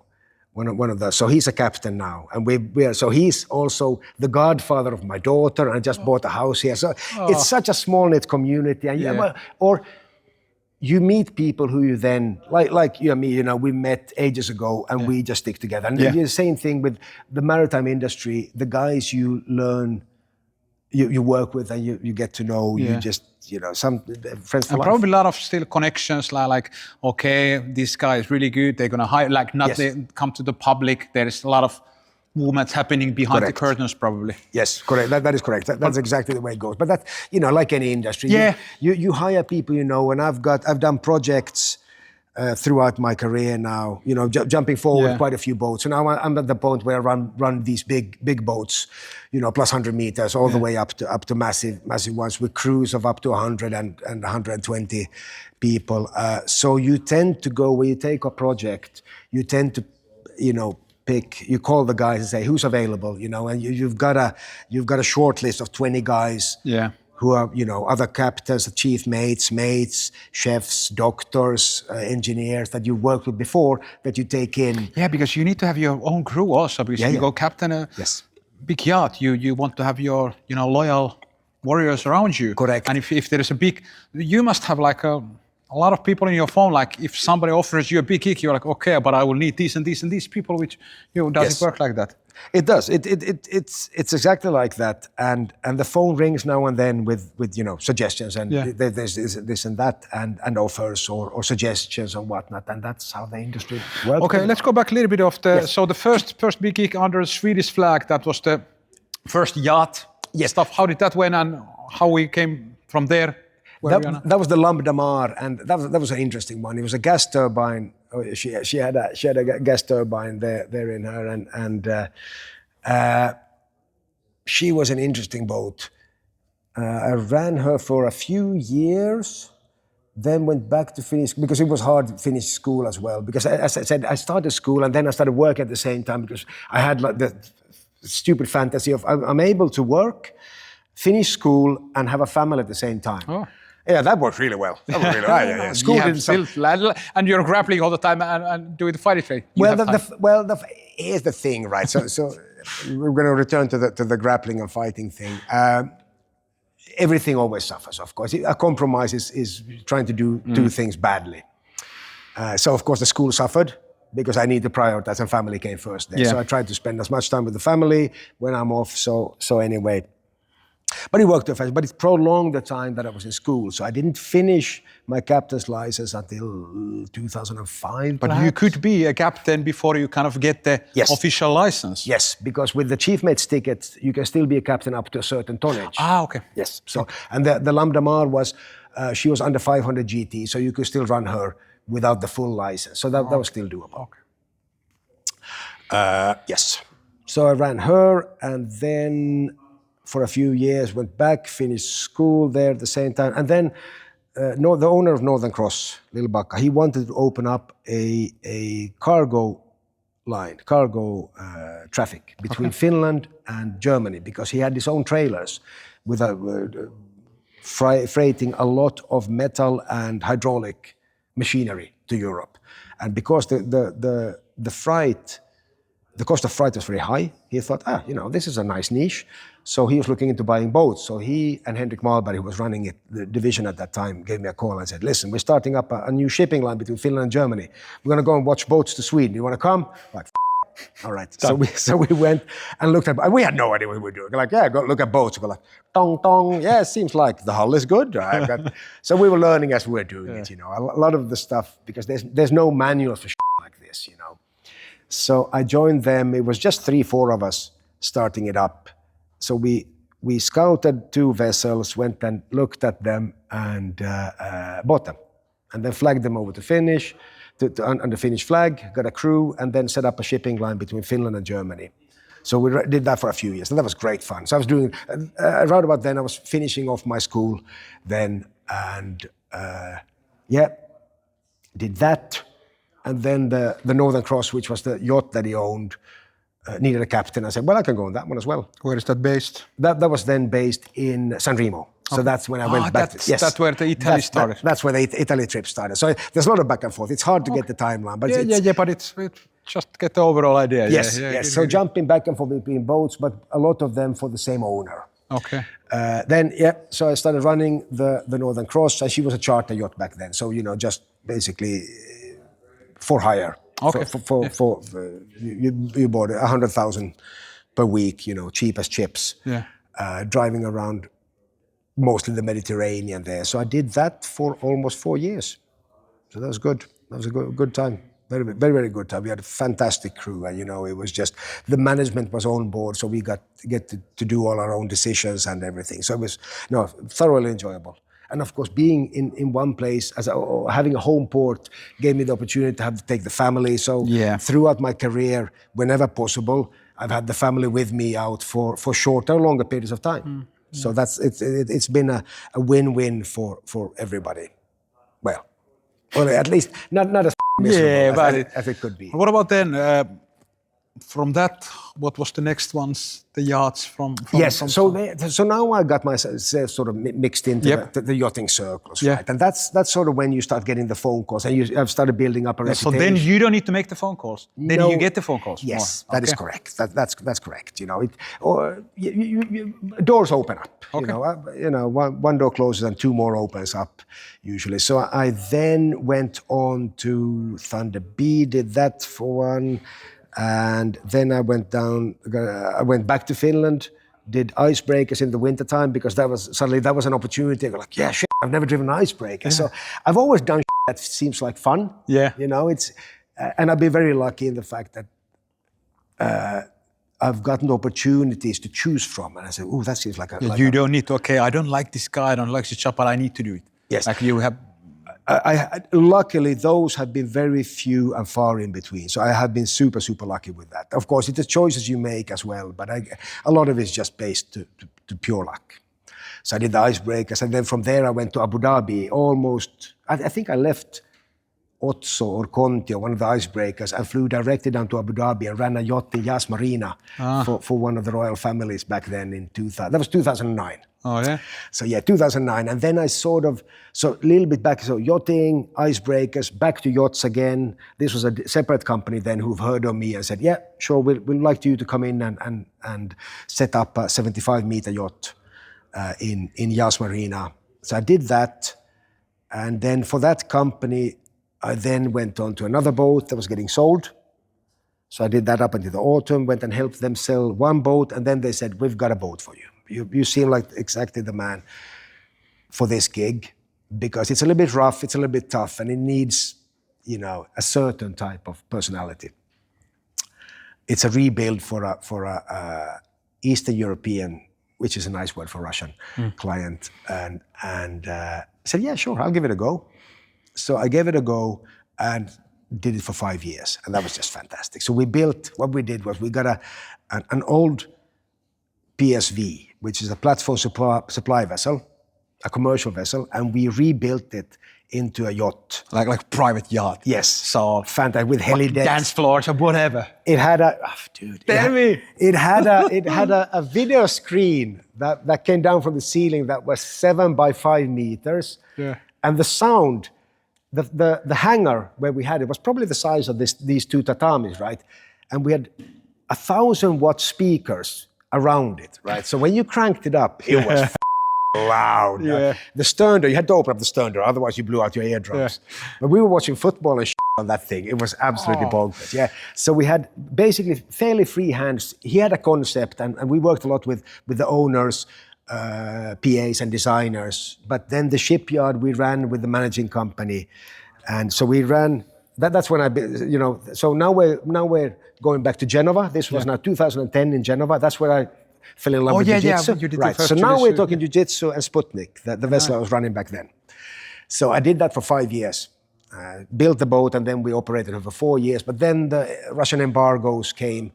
One of the, so he's a captain now, and so he's also the godfather of my daughter, and I just bought a house here. So it's such a small knit community, and or you meet people who you then like you and me. We met ages ago, and we just stick together. And the same thing with the maritime industry. The guys you learn, you work with, and you get to know. You just some friends for life. Probably a lot of still connections, like, okay, this guy is really good, they're going to hire, they come to the public. There's a lot of movements happening behind the curtains, probably. Yes, correct. That is correct. That's exactly the way it goes. But that, like any industry, you hire people, and I've done projects throughout my career now, jumping forward quite a few boats. So now I'm at the point where I run these big boats, plus 100 meters, all the way up to massive ones with crews of up to 100 and 120 people. So you tend to go, when you take a project, you tend to, you call the guys and say, who's available, and you've got a short list of 20 guys. Yeah. Who are, other captains, chief mates, chefs, doctors, engineers that you worked with before that you take in. Yeah, because you need to have your own crew also, because you go captain a big yacht, you want to have your, loyal warriors around you. Correct. And if there is you must have a lot of people in your phone, like if somebody offers you a big gig, you're like, okay, but I will need these and these and these people, which, does it work like that? It does. It's exactly like that, and the phone rings now and then with suggestions, and there's this and that, and offers or suggestions and whatnot, and that's how the industry works. Okay, let's go back a little bit of so the first big gig under the Swedish flag, that was the first yacht stuff. How did that went, and how we came from there? That was the Lambda Mar, and that was an interesting one. It was a gas turbine. She had a gas turbine there in her, and she was an interesting boat. I ran her for a few years, then went back to finish, because it was hard to finish school as well. Because as I said, I started school and then I started work at the same time, because I had the stupid fantasy of I'm able to work, finish school, and have a family at the same time. Oh. Yeah, that worked really well. School didn't. And you're grappling all the time and doing the fighting trade. Here's the thing, right? So we're going to return to the grappling and fighting thing. Everything always suffers, of course. A compromise is trying to do things badly. So of course the school suffered, because I need to prioritize, and family came first there. So I tried to spend as much time with the family when I'm off. So anyway. But it worked out, but it prolonged the time that I was in school. So I didn't finish my captain's license until 2005. But perhaps you could be a captain before you kind of get the official license. Yes, because with the chief mate's ticket, you can still be a captain up to a certain tonnage. Ah, okay. Yes. So, and the Lambda Mar was, she was under 500 GT, so you could still run her without the full license. So that was still doable. Okay. Yes. So I ran her, and then for a few years, went back, finished school there at the same time. And then the owner of Northern Cross, Lil Bacca, he wanted to open up a cargo line, traffic between Finland and Germany, because he had his own trailers with freighting a lot of metal and hydraulic machinery to Europe. And because the freight, the cost of freight was very high, he thought, this is a nice niche. So he was looking into buying boats. So he and Henrik Malberg, who was running the division at that time, gave me a call and said, listen, we're starting up a new shipping line between Finland and Germany. We're going to go and watch boats to Sweden. You want to come? Like, All right. So we went and looked at. We had no idea what we were doing. Like, yeah, go look at boats. Go like, tong tong. Yeah, it seems like the hull is good. So we were learning as we were doing it. A lot of the stuff, because there's no manual for like this. So I joined them. It was just 3-4 of us starting it up. So we scouted 2 vessels, went and looked at them and bought them, and then flagged them over to Finnish. On the Finnish flag, got a crew, and then set up a shipping line between Finland and Germany. So we did that for a few years, and that was great fun. So I was doing, around about then, I was finishing off my school then, and did that. And then the Northern Cross, which was the yacht that he owned, needed a captain. I said, well, I can go on that one as well. Where is that based? That was then based in San Remo. So that's when I went back. That's where the Italy started. That's where the Italy trip started. So there's a lot of back and forth. It's hard to get the timeline, but but it's just get the overall idea. Yes. So jumping back and forth between boats, but a lot of them for the same owner. Okay. So I started running the Northern Cross, and she was a charter yacht back then. So just basically for hire. Okay. You bought 100,000 per week. Cheap as chips. Yeah. Driving around. Mostly the Mediterranean there. So I did that for almost 4 years. So that was good. That was a good time. Very, very, very good time. We had a fantastic crew, and it was just, the management was on board, so we get to do all our own decisions and everything. So it was thoroughly enjoyable. And of course, being in one place, having a home port, gave me the opportunity to take the family. So throughout my career, whenever possible, I've had the family with me out for shorter or longer periods of time. So it's been a win-win for everybody. Well, at least not as miserable as it could be. What about then? From that, what was the next ones? The yachts from so now I got myself sort of mixed into the yachting circles, right? And that's sort of when you start getting the phone calls, and I've started building up a reputation. So then you don't need to make the phone calls. Then you get the phone calls. Yes, that is correct. That's correct. Doors open up. Okay. One door closes and 2 more opens up usually. So I then went on to Thunder B, did that for one. And then I went back to Finland, did icebreakers in the wintertime, because that was an opportunity. I go like, I've never driven an icebreaker. So I've always done that seems like fun. Yeah. And I've been very lucky in the fact that I've gotten opportunities to choose from. And I said, that seems like you don't need to, I don't like this guy, I don't like this job, but I need to do it. Yes. Like you have... luckily, those have been very few and far in between. So I have been super, super lucky with that. Of course, it's the choices you make as well, but a lot of it is just based to pure luck. So I did the icebreakers, and then from there I went to Abu Dhabi. I think I left Otso or Conti, one of the icebreakers, and flew directly down to Abu Dhabi and ran a yacht in Yas Marina for one of the royal families back then in 2000. That was 2009. Oh, yeah? So 2009. And then I so a little bit back, so yachting, icebreakers, back to yachts again. This was a separate company then who've heard of me and said, sure, we'd like you to come in and set up a 75-meter yacht in Yas Marina. So I did that. And then for that company, I then went on to another boat that was getting sold. So I did that up until the autumn, went and helped them sell one boat, and then they said, we've got a boat for you. You seem like exactly the man for this gig, because it's a little bit rough, it's a little bit tough, and it needs, a certain type of personality. It's a rebuild for a Eastern European, which is a nice word for Russian client, and said, sure, I'll give it a go. So I gave it a go and did it for 5 years, and that was just fantastic. So what we did was we got an old PSV, which is a platform supply vessel, a commercial vessel, and we rebuilt it into a yacht. Like private yacht? Yes. So fantastic, with heli decks. Dance floors or whatever. It had It had a video screen that came down from the ceiling that was 7 by 5 meters. Yeah. And the sound, the hangar where we had it was probably the size of these 2 tatamis, right? And we had 1,000-watt speakers around it, right? So when you cranked it up, it was loud. Yeah. The stern door, you had to open up the stern door, otherwise you blew out your eardrums. But we were watching football and on that thing. It was absolutely bonkers. Yeah. So we had basically fairly free hands. He had a concept, and we worked a lot with the owners, PAs and designers. But then the shipyard we ran with the managing company, and so we ran. That's when So now we're going back to Genova. This was now 2010 in Genova. That's where I fell in love with Jiu-Jitsu. Yeah, you did right. The first so now we're talking yeah. Jiu-Jitsu and Sputnik, the vessel I was running back then. So I did that for 5 years. Built the boat, and then we operated it for 4 years. But then the Russian embargoes came,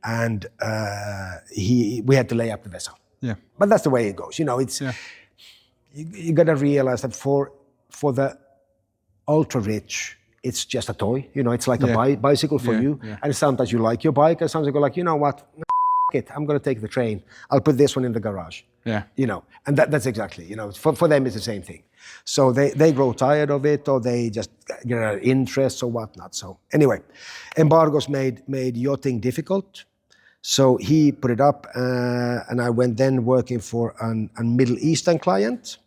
and we had to lay up the vessel. Yeah. But that's the way it goes. It's you got to realize that for the ultra rich, it's just a toy. It's like a bicycle for you. Yeah. And sometimes you like your bike, and sometimes you go like, you know what, it, I'm going to take the train. I'll put this one in the garage. Yeah. And that's exactly, for them it's the same thing. So they grow tired of it, or they just get an interest or whatnot. So anyway, embargoes made yachting difficult. So he put it up, and I went then working for a Middle Eastern client.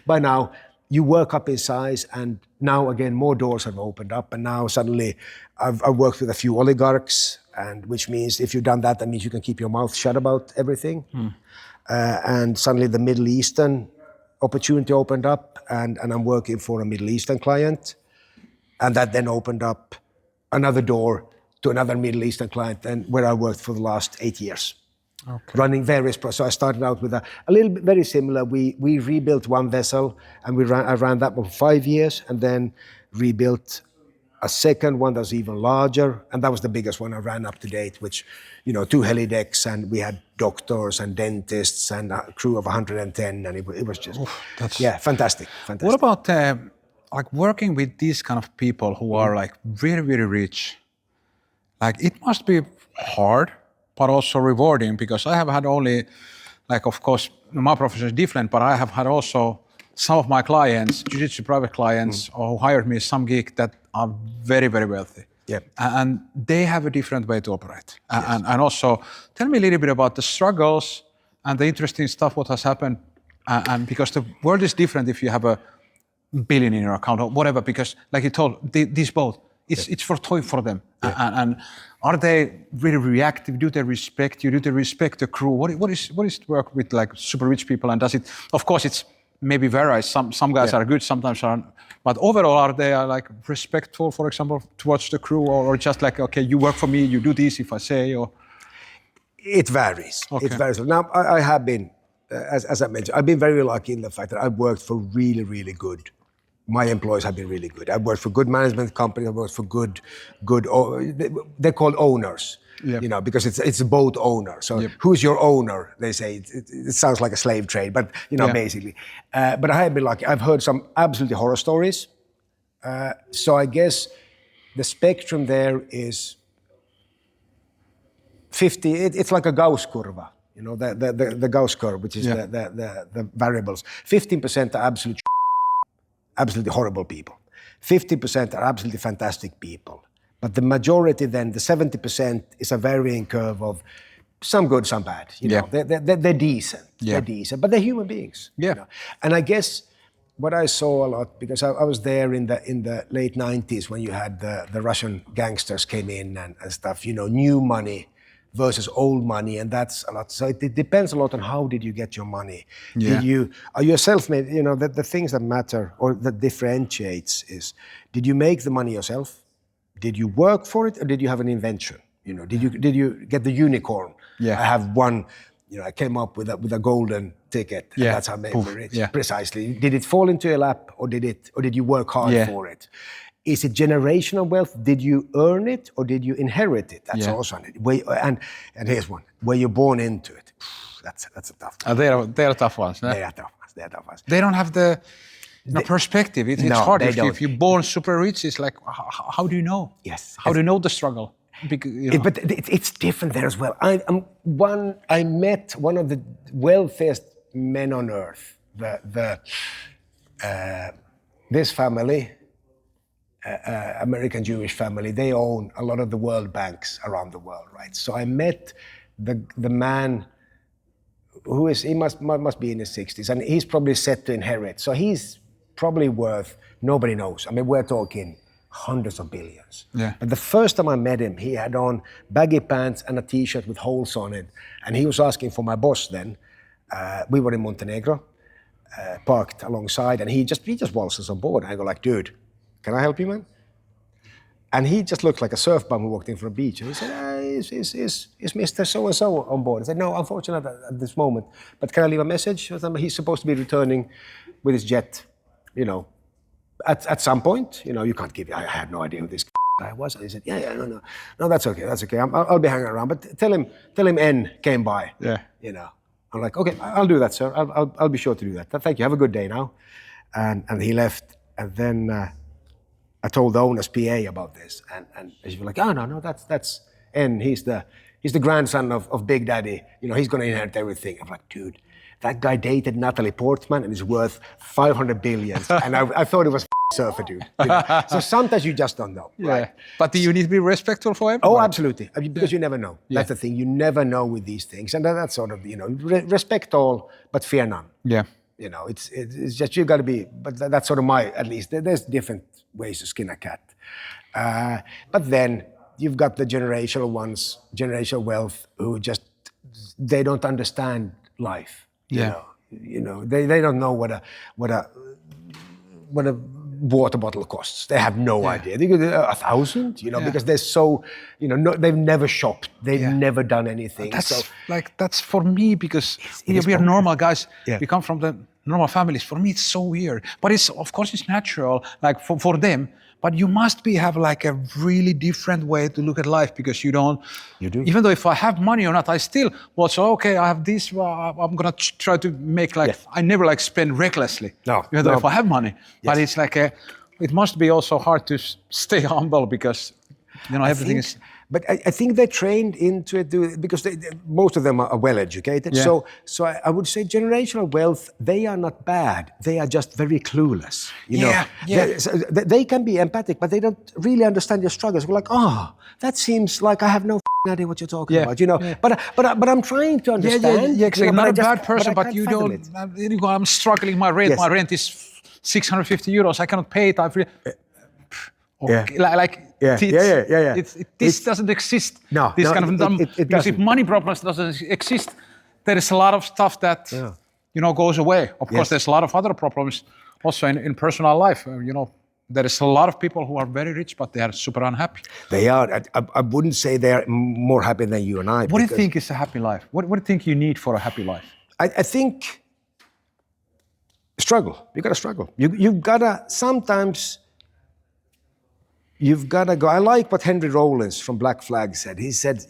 By now, you work up in size, and now again more doors have opened up, and now suddenly I've worked with a few oligarchs, and which means if you've done that, that means you can keep your mouth shut about everything. And suddenly the Middle Eastern opportunity opened up, and I'm working for a Middle Eastern client, and that then opened up another door to another Middle Eastern client, and where I worked for the last 8 years. Okay. Running various projects. So I started out with a little bit very similar. We rebuilt one vessel, and I ran that one for 5 years, and then rebuilt a second one that was even larger, and that was the biggest one I ran up to date, which, 2 helidecks, and we had doctors and dentists and a crew of 110, and it was just, fantastic. What about like working with these kind of people who are like very, very rich? Like it must be hard, but also rewarding, because I have had only, like, of course, my profession is different, but I have had also some of my clients, Jiu-Jitsu private clients, who hired me some gig that are very, very wealthy. Yeah. And they have a different way to operate. Yes. And also, tell me a little bit about the struggles and the interesting stuff, what has happened. And because the world is different if you have a billion in your account or whatever, because like you told, this boat, it's for toy for them. Yeah. And are they really reactive? Do they respect you? Do they respect the crew? What is the work with like super rich people? And does it, of course, it's maybe varies. Some guys are good, sometimes aren't. But overall, are they like respectful, for example, towards the crew, or just like, okay, you work for me, you do this if I say, or? It varies. Okay. It varies. Now, I have been, as I mentioned, I've been very lucky in the fact that I've worked for really, really good. My employees have been really good. I've worked for good management companies. I've worked for good. They're called owners. Yep. Because it's a boat owner. So who's your owner? They say it sounds like a slave trade, but basically. But I have been lucky. I've heard some absolutely horror stories. So I guess the spectrum there is 50. It's like a Gauss curve. The Gauss curve, which is the variables. 15% are absolutely horrible people. 50% are absolutely fantastic people. But the majority then, the 70%, is a varying curve of some good, some bad. They're decent. Yeah. They're decent, but they're human beings. Yeah. And I guess what I saw a lot, because I was there in the late 90s when you had the Russian gangsters came in and stuff, new money versus old money, and that's a lot. So it depends a lot on how did you get your money. Yeah. Are you a self-made? The things that matter or that differentiates is, did you make the money yourself? Did you work for it, or did you have an invention? Did you get the unicorn? Yeah. I have one. I came up with a golden ticket. And that's how I made me rich. Yeah. Precisely. Did it fall into your lap, or did you work hard for it? Is it generational wealth? Did you earn it, or did you inherit it? That's also and here's one. Were you born into it? That's a tough one. They are tough ones. No? They are tough ones. They don't have the perspective. It's hard. If you're born super rich, it's like, how do you know? Yes. How do you know the struggle? Because, But it's different there as well. I met one of the wealthiest men on earth. This family, American Jewish family, they own a lot of the world banks around the world, right? So I met the man he must be in his 60s, and he's probably set to inherit. So he's probably worth, nobody knows. I mean, we're talking hundreds of billions. Yeah. But the first time I met him, he had on baggy pants and a t-shirt with holes on it. And he was asking for my boss then. We were in Montenegro, parked alongside, and he just waltzed us on board. I go like, dude, can I help you, man? And he just looked like a surf bum who walked in from a beach. And he said, is Mr. So-and-so on board? I said, no, unfortunately at this moment. But can I leave a message? He's supposed to be returning with his jet, you know, at some point. You know, you can't give, I had no idea who this guy was. He said, yeah, no, that's okay. I'll be hanging around. But tell him N came by. Yeah. You know, I'm like, okay, I'll do that, sir. I'll be sure to do that. Thank you. Have a good day now. And he left. And then I told the owner's PA about this, and she was like, oh no, that's N. He's the grandson of Big Daddy. You know, he's gonna inherit everything. I'm like, dude, that guy dated Natalie Portman and is worth 500 billion. And I thought it was surfer, dude. You know? So sometimes you just don't know. Yeah. Right? But do you need to be respectful for everyone? Oh, absolutely. Because you never know. That's the thing. You never know with these things, and that's sort of, you know, respect all, but fear none. Yeah. You know, it's just, you got to be, but that's sort of at least, there's different ways to skin a cat. But then you've got the generational ones, generational wealth, who just, they don't understand life. Yeah. You know, they don't know what a water bottle costs. They have no idea. They go 1,000, you know, because they're so, you know, they've never shopped. They've never done anything. That's for me, because we are normal guys. We come from the normal families. For me, it's so weird. But of course, it's natural, like for them. But you must have like a really different way to look at life, because you do. Even though if I have money or not, I still okay, I have this, I'm gonna try to make I never spend recklessly. No. Even though if I have money. But it's like it must be also hard to stay humble, because, you know, everything is. But I think they're trained into it because most of them are well educated. Yeah. So I would say generational wealth, they are not bad. They are just very clueless. You know, they can be empathic, but they don't really understand your struggles. We're like, that seems like I have no idea what you're talking about. You know, but I'm trying to understand. Yeah, exactly. You know, not a bad person, but you don't. I'm struggling. My rent. Yes. My rent is 650 euros. I cannot pay it. This doesn't exist. This kind of because if money problems doesn't exist, there is a lot of stuff that you know goes away. Of course, there's a lot of other problems also in personal life. You know, there is a lot of people who are very rich, but they are super unhappy. They are. I wouldn't say they are more happy than you and I. What do you think is a happy life? What do you think you need for a happy life? I think struggle. You got to struggle. You've got to sometimes. You've got to go. I like what Henry Rollins from Black Flag said. He said,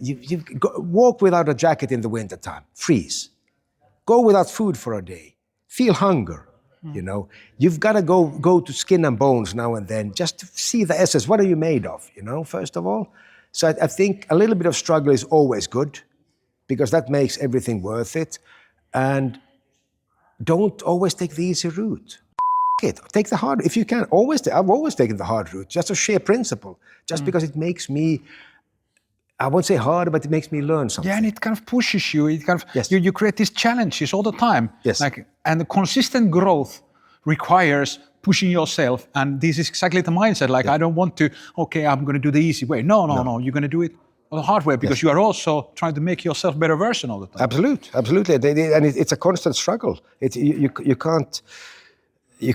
walk without a jacket in the wintertime, freeze. Go without food for a day, feel hunger, you know. You've got to go to skin and bones now and then, just to see the essence. What are you made of, you know, first of all? So I think a little bit of struggle is always good, because that makes everything worth it. And don't always take the easy route. Take the hard, if you can. I've always taken the hard route, just a sheer principle, just because it makes me, I won't say harder, but it makes me learn something. Yeah, and it kind of pushes you. It kind of you create these challenges all the time. Yes. And the consistent growth requires pushing yourself, and this is exactly the mindset. I don't want to. Okay, I'm going to do the easy way. No. You're going to do it the hard way, because you are also trying to make yourself a better version all the time. Absolutely, and it's a constant struggle. You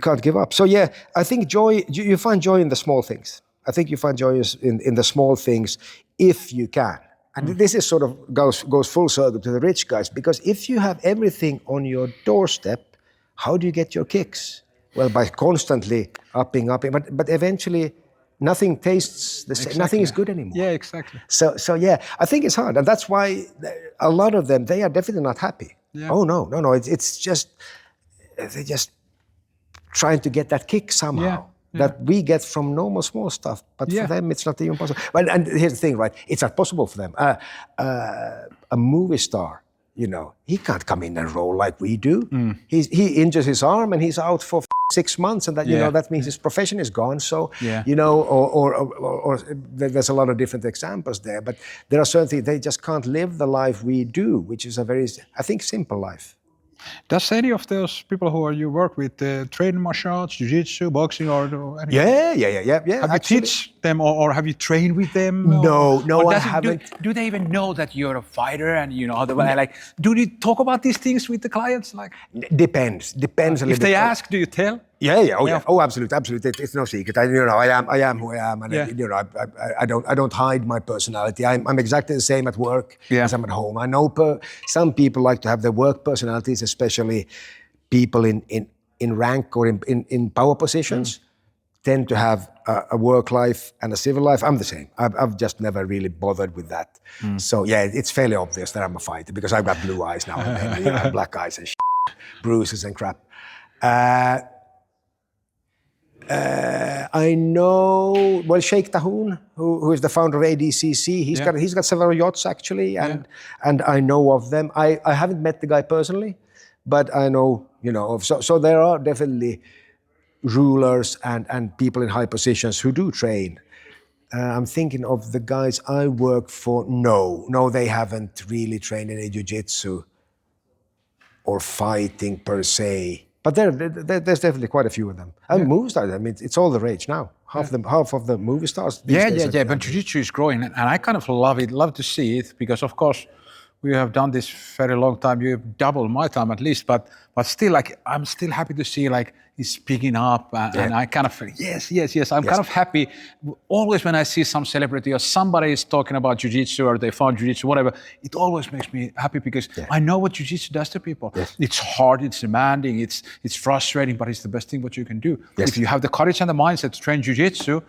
can't give up. So yeah, I think joy, you find joy in the small things. I think you find joy in the small things if you can. And this is sort of goes full circle to the rich guys, because if you have everything on your doorstep, how do you get your kicks? Well, by constantly upping. But eventually nothing tastes the same. Nothing is good anymore. Yeah, exactly. So yeah, I think it's hard. And that's why a lot of them, they are definitely not happy. Yeah. Oh no. It's just, they just trying to get that kick somehow that we get from normal small stuff, but for them it's not even possible. And here's the thing, right? It's not possible for them. A movie star, you know, he can't come in and roll like we do. He injures his arm and he's out for 6 months, and that you know that means his profession is gone. So you know, or there's a lot of different examples there. But there are certain things they just can't live the life we do, which is a very, I think, simple life. Does any of those people who you work with train martial arts, jiu-jitsu, boxing, or anything? Yeah. Have you teach them, or have you trained with them? No, I haven't. Do they even know that you're a fighter, and you know like? Do you talk about these things with the clients? Like, depends a little bit. If they ask, do you tell? Oh, absolutely. It's no secret. I am who I am, and you know, I don't hide my personality. I'm exactly the same at work as I'm at home. I know some people like to have their work personalities, especially people in rank or in power positions, tend to have a work life and a civil life. I'm the same. I've just never really bothered with that. So it's fairly obvious that I'm a fighter because I've got blue eyes now and then, you know, black eyes and bruises and crap. I know, well, Sheikh Tahoon, who is the founder of ADCC, he's got several yachts actually, and I know of them. I haven't met the guy personally, but I know, you know, so there are definitely rulers and people in high positions who do train. I'm thinking of the guys I work for. No, they haven't really trained any jiu-jitsu or fighting per se. But there's definitely quite a few of them. And movie stars, I mean, it's all the rage now. Half of the movie stars. But jiu-jitsu is growing, and I kind of love to see it, because of course we have done this very long time. You've doubled my time at least, but still, like, I'm still happy to see like it's picking up, and I kind of feel, yes. I'm kind of happy. Always when I see some celebrity or somebody is talking about jiu-jitsu or they found jiu-jitsu, whatever, it always makes me happy because I know what jiu-jitsu does to people. It's hard, it's demanding, it's frustrating, but it's the best thing what you can do. If you have the courage and the mindset to train jiu-jitsu,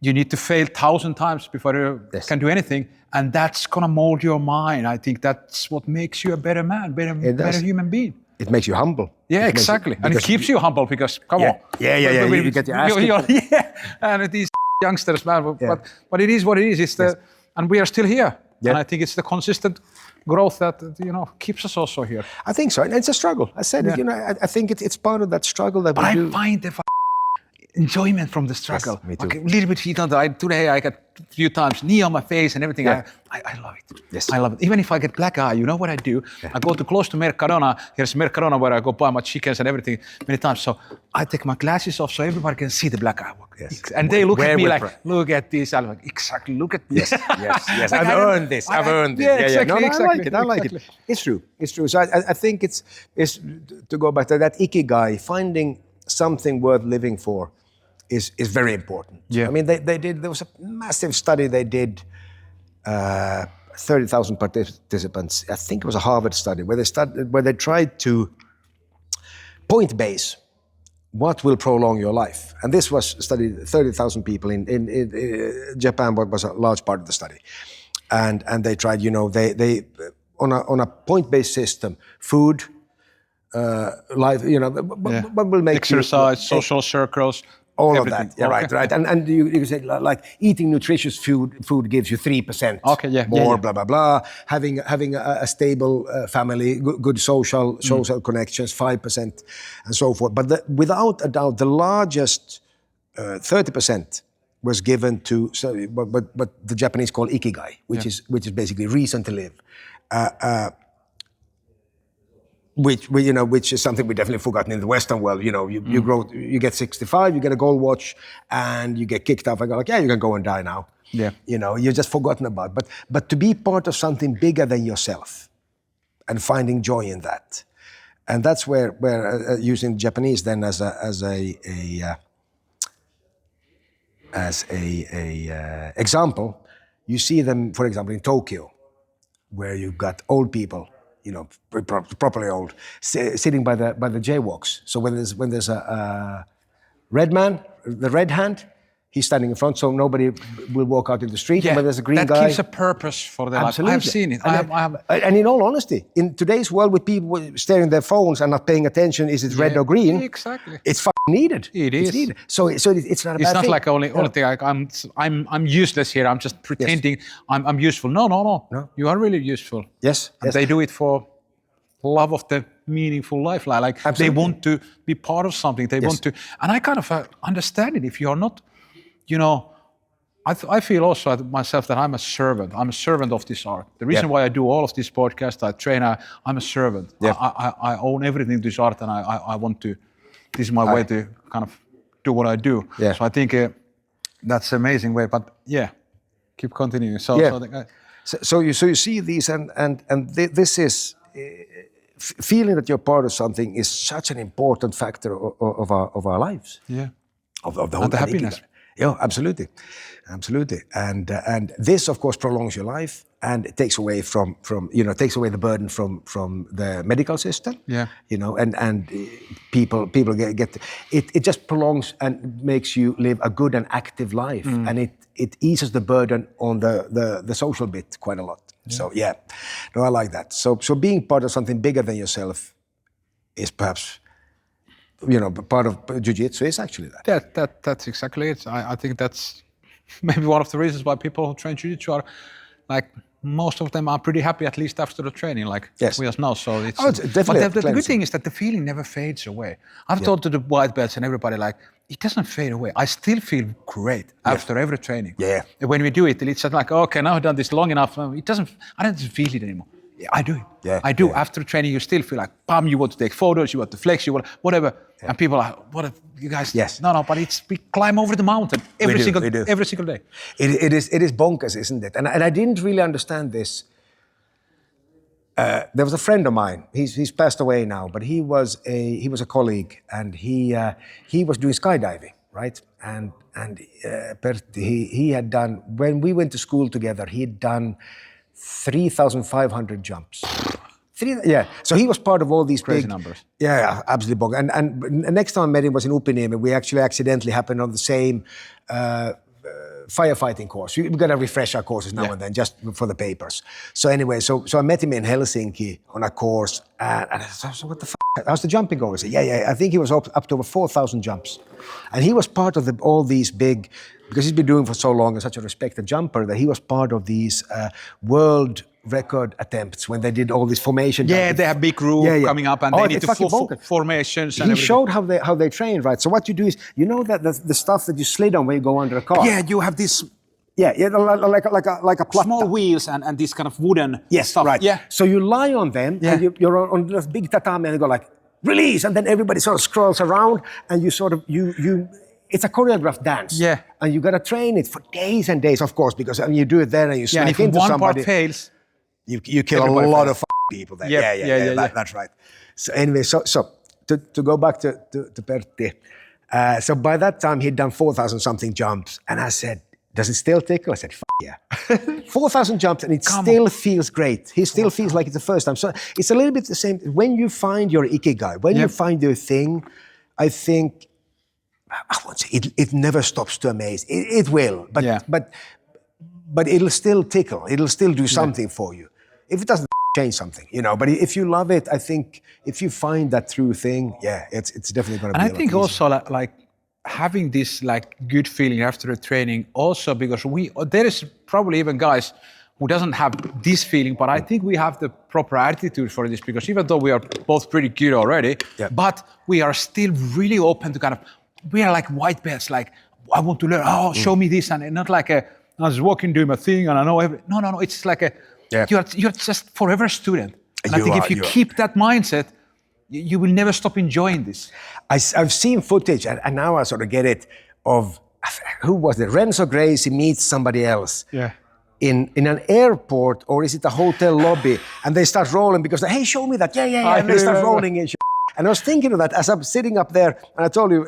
you need to fail 1,000 times before you can do anything, and that's gonna mold your mind. I think that's what makes you a better man, better human being. It makes you humble. Yeah, exactly. And it keeps you humble because, come on. You get your ass kicked. And these youngsters, man. But it is what it is. It's and we are still here. And I think it's the consistent growth that, you know, keeps us also here. I think so. And it's a struggle. I said it, you know, I think it's part of that struggle that we do. I find the enjoyment from the struggle. Yes, me too. Like a little bit heat on today I got a few times knee on my face and everything. I love it. Yes. I love it. Even if I get black eye, you know what I do? I go close to Mercadona. Here's Mercadona where I go buy my chickens and everything many times. So I take my glasses off so everybody can see the black eye. Yes. And they look at me like, look at this. I'm like, exactly, look at this. Yes. I've earned this. I've earned this. Exactly. I like it. It's true. So I think it's to go back to that ikigai, finding something worth living for is very important. I mean, there was a massive study they did, 30,000 participants. I think it was a Harvard study where they tried to point base what will prolong your life. And this was studied 30,000 people in Japan, what was a large part of the study. And they tried, you know, they on a point-based system, food, life, you know, what will make exercise, social circles. All everything. Of that, right. And you can say, like, eating nutritious food gives you 3% more, blah, blah, blah. Having a stable family, good social connections, 5%, and so forth. But without a doubt, the largest 30% was given to, what the Japanese call ikigai, which is basically reason to live. Which is something we've definitely forgotten in the Western world. You know, you grow, you get 65, you get a gold watch, and you get kicked off. I go like, you can go and die now. You know, you're just forgotten about. But to be part of something bigger than yourself, and finding joy in that, and that's where using Japanese then as a example, you see them, for example, in Tokyo, where you've got old people, you know, properly old, sitting by the jaywalks. So when there's a red man, the red hand, he's standing in front, so nobody will walk out in the street. And when there's a green guy, that gives a purpose for their life. I've seen it. And in all honesty, in today's world with people staring at their phones and not paying attention, is it red or green? Exactly. It's needed. It is. It's needed. So it's not a bad thing. It's not like only thing like I'm useless here. I'm just pretending I'm useful. No. You are really useful. Yes. And they do it for love of the meaningful life. Like they Absolutely. want to be part of something. They want to, and I kind of understand it. If you are not, I feel also myself that I'm a servant. I'm a servant of this art. The reason why I do all of these podcasts, I train, I'm a servant. Yeah. I own everything to this art, and I want to. This is my way to kind of do what I do. Yeah. So I think that's an amazing way. But keep continuing. So you see these, and this is feeling that you're part of something is such an important factor of our lives. Yeah. Of the whole and the happiness. Yeah, absolutely. And this, of course, prolongs your life, and it takes away takes away the burden from the medical system. Yeah. And people get it just prolongs and makes you live a good and active life, and it eases the burden on the social bit quite a lot. Yeah. So I like that. So being part of something bigger than yourself is perhaps. Part of Jiu-Jitsu is actually that. That's exactly it. I think that's maybe one of the reasons why people who train Jiu-Jitsu are like, most of them are pretty happy, at least after the training, like we just know. So it's definitely. But the good thing is that the feeling never fades away. I've talked to the white belts and everybody, like, it doesn't fade away. I still feel great after every training. Yeah. When we do it, it's just like, okay, now I've done this long enough. I don't feel it anymore. I do it. Yeah, I do. After training, you still feel like, bam, you want to take photos, you want to flex, you want whatever. Yeah. And people are like, what if you guys? Yes. No, but we climb over the mountain every single day. It is bonkers, isn't it? And I didn't really understand this. There was a friend of mine. He's passed away now, but he was a colleague, and he was doing skydiving, right? And Pertti, he had done, when we went to school together, he had done 3,500 jumps. So he was part of all these crazy big numbers. Yeah, absolutely bonkers. And next time I met him was in Upiniemi. We actually accidentally happened on the same firefighting course. We've got to refresh our courses now and then, just for the papers. So anyway, so I met him in Helsinki on a course, and I said, so what the f***? How's the jumping going? I said, I think he was up to over 4,000 jumps. And he was part of all these big, because he's been doing for so long and such a respected jumper, that he was part of these world record attempts when they did all these formation. Yeah, they have big roof coming up, and they need to formations. And he showed how they train, right? So what you do is, that the stuff that you slid on when you go under a car. Yeah, you have this. Yeah, like a platta. Small wheels and this kind of wooden stuff. Right. Yeah. So you lie on them, and you're on this big tatami, and you go like, release, and then everybody sort of scrolls around, and you sort of it's a choreographed dance. Yeah. And you got to train it for days and days, of course, because you do it there and you smack into somebody. And if one part fails, you kill a lot of people there. Yeah. That's right. So anyway, so to go back to Pertti, so by that time he'd done 4,000 something jumps, and I said, does it still tickle? I said, yeah. 4,000 jumps, and it still feels great. He still feels like it's the first time. So it's a little bit the same. When you find your ikigai, when you find your thing, I think, I won't say it never stops to amaze. It will, but it'll still tickle. It'll still do something for you. If it doesn't change something, But if you love it, I think if you find that true thing, it's definitely going to be. And I think also like having this like good feeling after a training, also because there is probably even guys who doesn't have this feeling, but I think we have the proper attitude for this, because even though we are both pretty good already, but we are still really open to kind of. We are like white belts, like, I want to learn, show me this, and not like I was walking, doing my thing, and I know No, it's like you're just forever a student. And I think if you keep that mindset, you will never stop enjoying this. I've seen footage, and now I sort of get it, of, who was it? Renzo Gracie meets somebody else. Yeah. In an airport, or is it a hotel lobby, and they start rolling because, hey, show me that, and they start rolling and And I was thinking of that as I'm sitting up there, and I told you,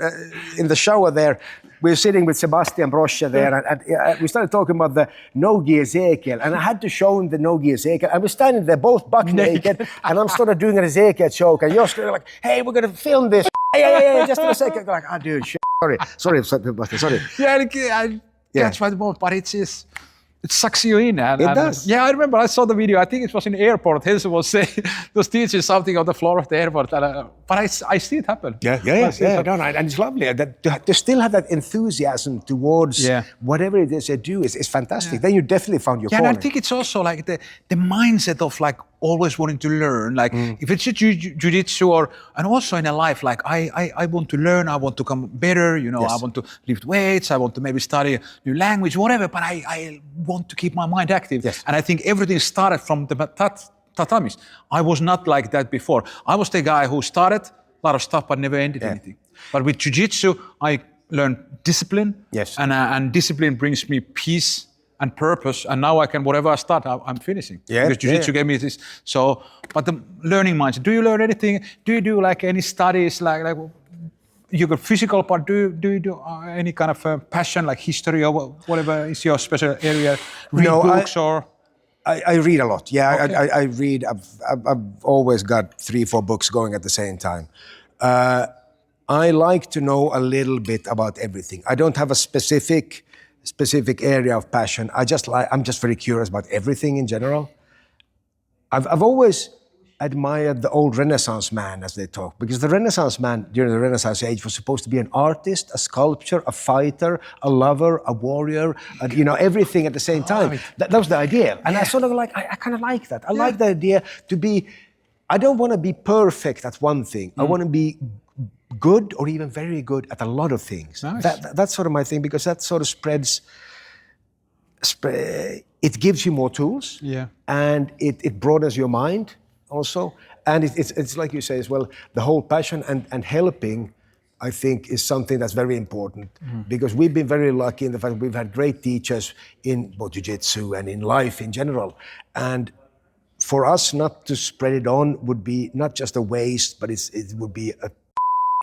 in the shower there, we were sitting with Sebastian Brosche there, and we started talking about the no-gi Ezekiel, and I had to show him the no-gi Ezekiel. I was standing there, both buck naked, and I'm sort of doing an Ezekiel choke, and you're like, hey, we're going to film this. Yeah, just in a second. I'm like, dude, sorry, Sebastian, sorry. That's right, but it sucks you in. It does. Yeah, I remember I saw the video. I think it was in the airport. Hilse was teaching something on the floor of the airport. But I see it happen. And it's lovely. To still have that enthusiasm towards whatever it is they do is fantastic. Then you definitely found your corner. And I think it's also like the mindset of like always wanting to learn. Like if it's a jiu-jitsu and also in a life, like I want to learn, I want to become better, you know, Yes. I want to lift weights, I want to maybe study a new language, whatever, but I want to keep my mind active. Yes. And I think everything started from the tatamis. I was not like that before. I was the guy who started a lot of stuff but never ended anything. But with jiu-jitsu, I learned discipline. Yes. And discipline brings me peace and purpose. And now I can, whatever I start, I'm finishing. Yeah, Because jiu-jitsu gave me this. So, but the learning mindset, do you learn anything? Do you do like any studies, like you got physical part, do you do any kind of passion, like history or whatever is your special area? Read books or? I read a lot. Yeah, Okay. I read. I've always got 3-4 books going at the same time. I like to know a little bit about everything. I don't have a specific area of passion. I'm just very curious about everything in general. I've always admired the old Renaissance man, as they talk, because the Renaissance man during the Renaissance age was supposed to be an artist, a sculptor, a fighter, a lover, a warrior, and, you know, everything at the same time. Right. That was the idea. And I sort of like, I kind of like that. I like the idea to be, I don't want to be perfect at one thing. I want to be good or even very good at a lot of things. Nice. That's sort of my thing, because that sort of it gives you more tools. Yeah. And it broadens your mind also. And it's like you say as well, the whole passion and helping, I think, is something that's very important, because we've been very lucky in the fact that we've had great teachers in both jiu-jitsu and in life in general. And for us not to spread it on would be not just a waste, but it would be a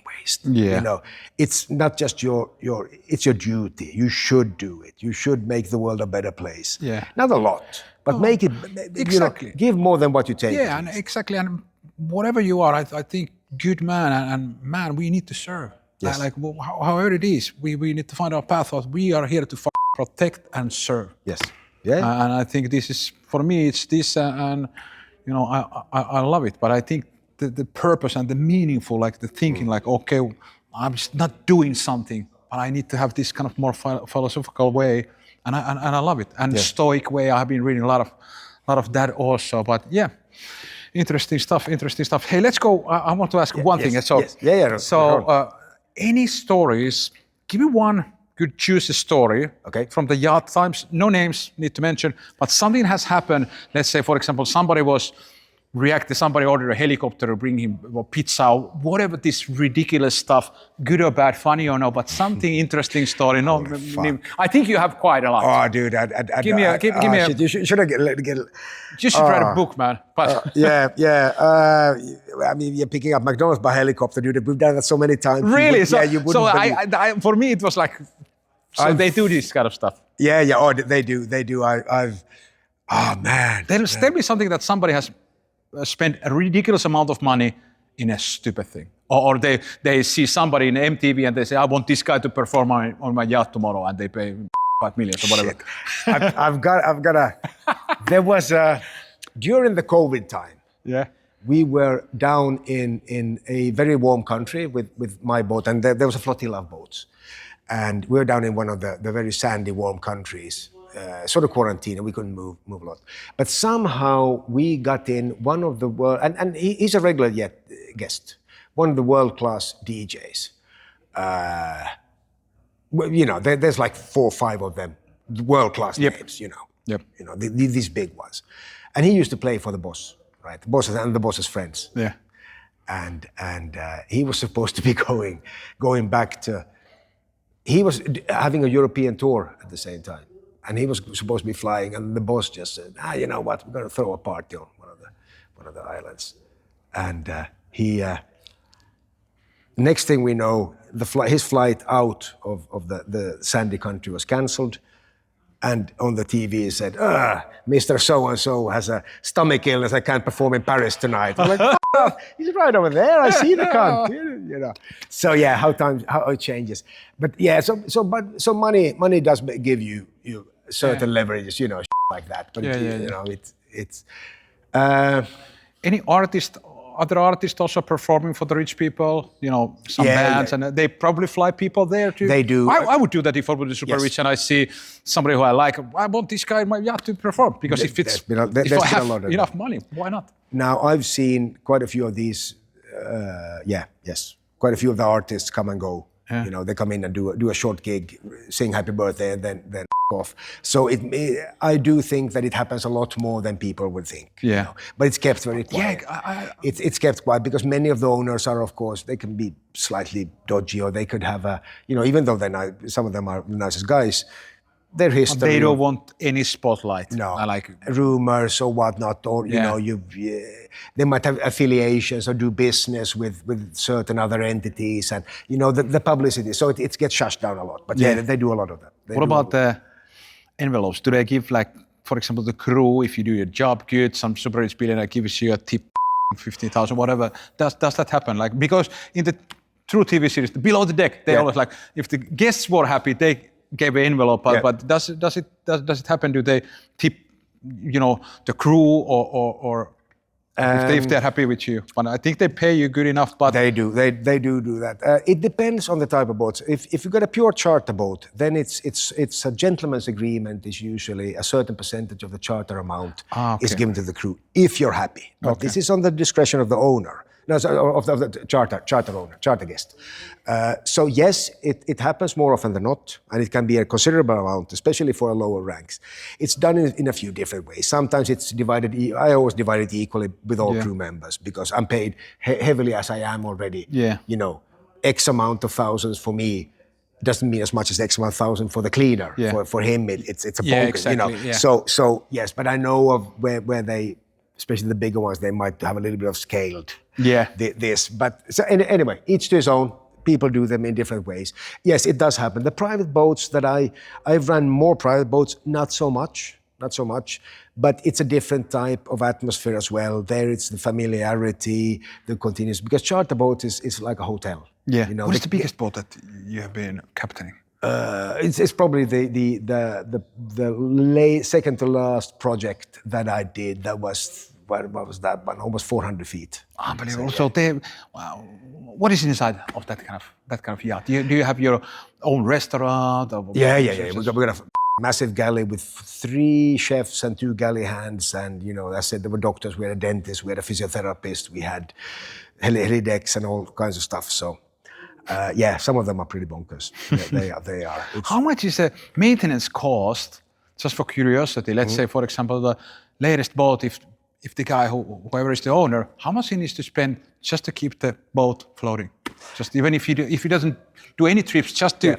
waste. Yeah. You know, it's not just it's your duty. You should do it. You should make the world a better place. Yeah. Not a lot, but make it, exactly. you know, give more than what you take. Yeah, and exactly. And whatever you are, I think good man and man, we need to serve. Yes. Like however it is, we need to find our path. We are here to protect and serve. Yes. Yeah. And I think this is, for me, it's this, and you know, I love it. But I think the purpose and the meaningful, like the thinking, like, okay, I'm just not doing something, but I need to have this kind of more philosophical way, and I love it. And stoic way. I've been reading a lot of that also. But yeah, interesting stuff. Hey, let's go. I want to ask one thing. So, So, any stories? Give me one. Could choose a story from the yacht times. No names need to mention, but something has happened. Let's say, for example, somebody ordered a helicopter to bring him pizza, whatever this ridiculous stuff, good or bad, funny or no, but something interesting story. No, I think you have quite a lot. Oh, dude, give me a. You should have get. You should write a book, man. But I mean, you're picking up McDonald's by helicopter, dude. We've done that so many times. Really? You wouldn't. So for me, it was like. So they do this kind of stuff. Yeah. Oh, they do. Oh man. Tell me something that somebody has spent a ridiculous amount of money in a stupid thing, or they see somebody in MTV and they say, I want this guy to perform on my yacht tomorrow, and they pay 5 million or whatever. I've got a. There was during the COVID time. Yeah. We were down in a very warm country with my boat, and there was a flotilla of boats. And we were down in one of the very sandy, warm countries, sort of quarantine, and we couldn't move a lot. But somehow we got in one of the world, and he's a regular guest, one of the world-class DJs. You know, there's like 4 or 5 of them, world-class names, you know. Yep. You know, these big ones. And he used to play for the boss, right? The boss and the boss's friends. Yeah. And he was supposed to be going back to. He was having a European tour at the same time, and he was supposed to be flying. And the boss just said, you know what? We're going to throw a party on one of the islands. And next thing we know, his flight out of the sandy country was cancelled. And on the TV he said, Mr. So-and-so has a stomach illness. I can't perform in Paris tonight. I'm like, he's right over there. I see the cunt. You know. So yeah, how it changes. But yeah, so money does give you certain leverages, you know, like that. But you know, it's. Any artist other artists also performing for the rich people? You know, some Yeah, bands, and they probably fly people there too. They do. I would do that if I would be super Yes. rich and I see somebody who I like. I want this guy in my yacht to perform because if There's been a I have lot of enough money, why not? Now, I've seen quite a few of these, quite a few of the artists come and go. Yeah. You know, they come in and do a short gig, sing happy birthday, and then off. So I do think that it happens a lot more than people would think. Yeah. You know? But it's kept very quiet. It's kept quiet because many of the owners are, of course, they can be slightly dodgy, or they could have even though they're nice, some of them are the nicest guys, their history. They don't want any spotlight. No, I like rumors or whatnot, or they might have affiliations or do business with certain other entities, and the publicity. So it gets shushed down a lot. But they do a lot of that. What about the envelopes? Do they give, like, for example, the crew, if you do your job good, some super rich billionaire gives you a tip, 50,000, whatever? Does that happen? Like, because in the true TV series, Below the Deck, they always like, if the guests were happy, they gave an envelope, but does it happen? Do they tip, the crew or if they're happy with you? But I think they pay you good enough. But they do that. It depends on the type of boats. If you've got a pure charter boat, then it's a gentleman's agreement. Is usually a certain percentage of the charter amount is given to the crew if you're happy. But this is on the discretion of the owner. No, of the charter owner, charter guest. So yes, it happens more often than not, and it can be a considerable amount, especially for lower ranks. It's done in a few different ways. Sometimes it's divided. I always divide it equally with all crew members because I'm paid heavily as I am already. Yeah. X amount of thousands for me doesn't mean as much as X amount of thousand for the cleaner. Yeah. For him, it's a Yeah, bonus. exactly, yeah. So yes, but I know of where they, especially the bigger ones, they might have a little bit of scaled. This, but so anyway, each to his own. People do them in different ways. Yes, it does happen. The private boats that I've run more private boats, not so much, but it's a different type of atmosphere as well. There it's the familiarity, the continuous, because charter boat is like a hotel. Yeah. What is the biggest boat that you have been captaining? It's probably the second to last project that I did. That was. What was that one? Almost 400 feet. Unbelievable. So what is inside of that kind of yacht? Do you have your own restaurant? Yeah. We got a massive galley with 3 chefs and 2 galley hands, and I said there were doctors, we had a dentist, we had a physiotherapist, we had helidecks and all kinds of stuff. So some of them are pretty bonkers. They are. How much is the maintenance cost? Just for curiosity, let's say, for example, the latest boat, if the guy, whoever is the owner, how much he needs to spend just to keep the boat floating? Just even if he doesn't do any trips, just to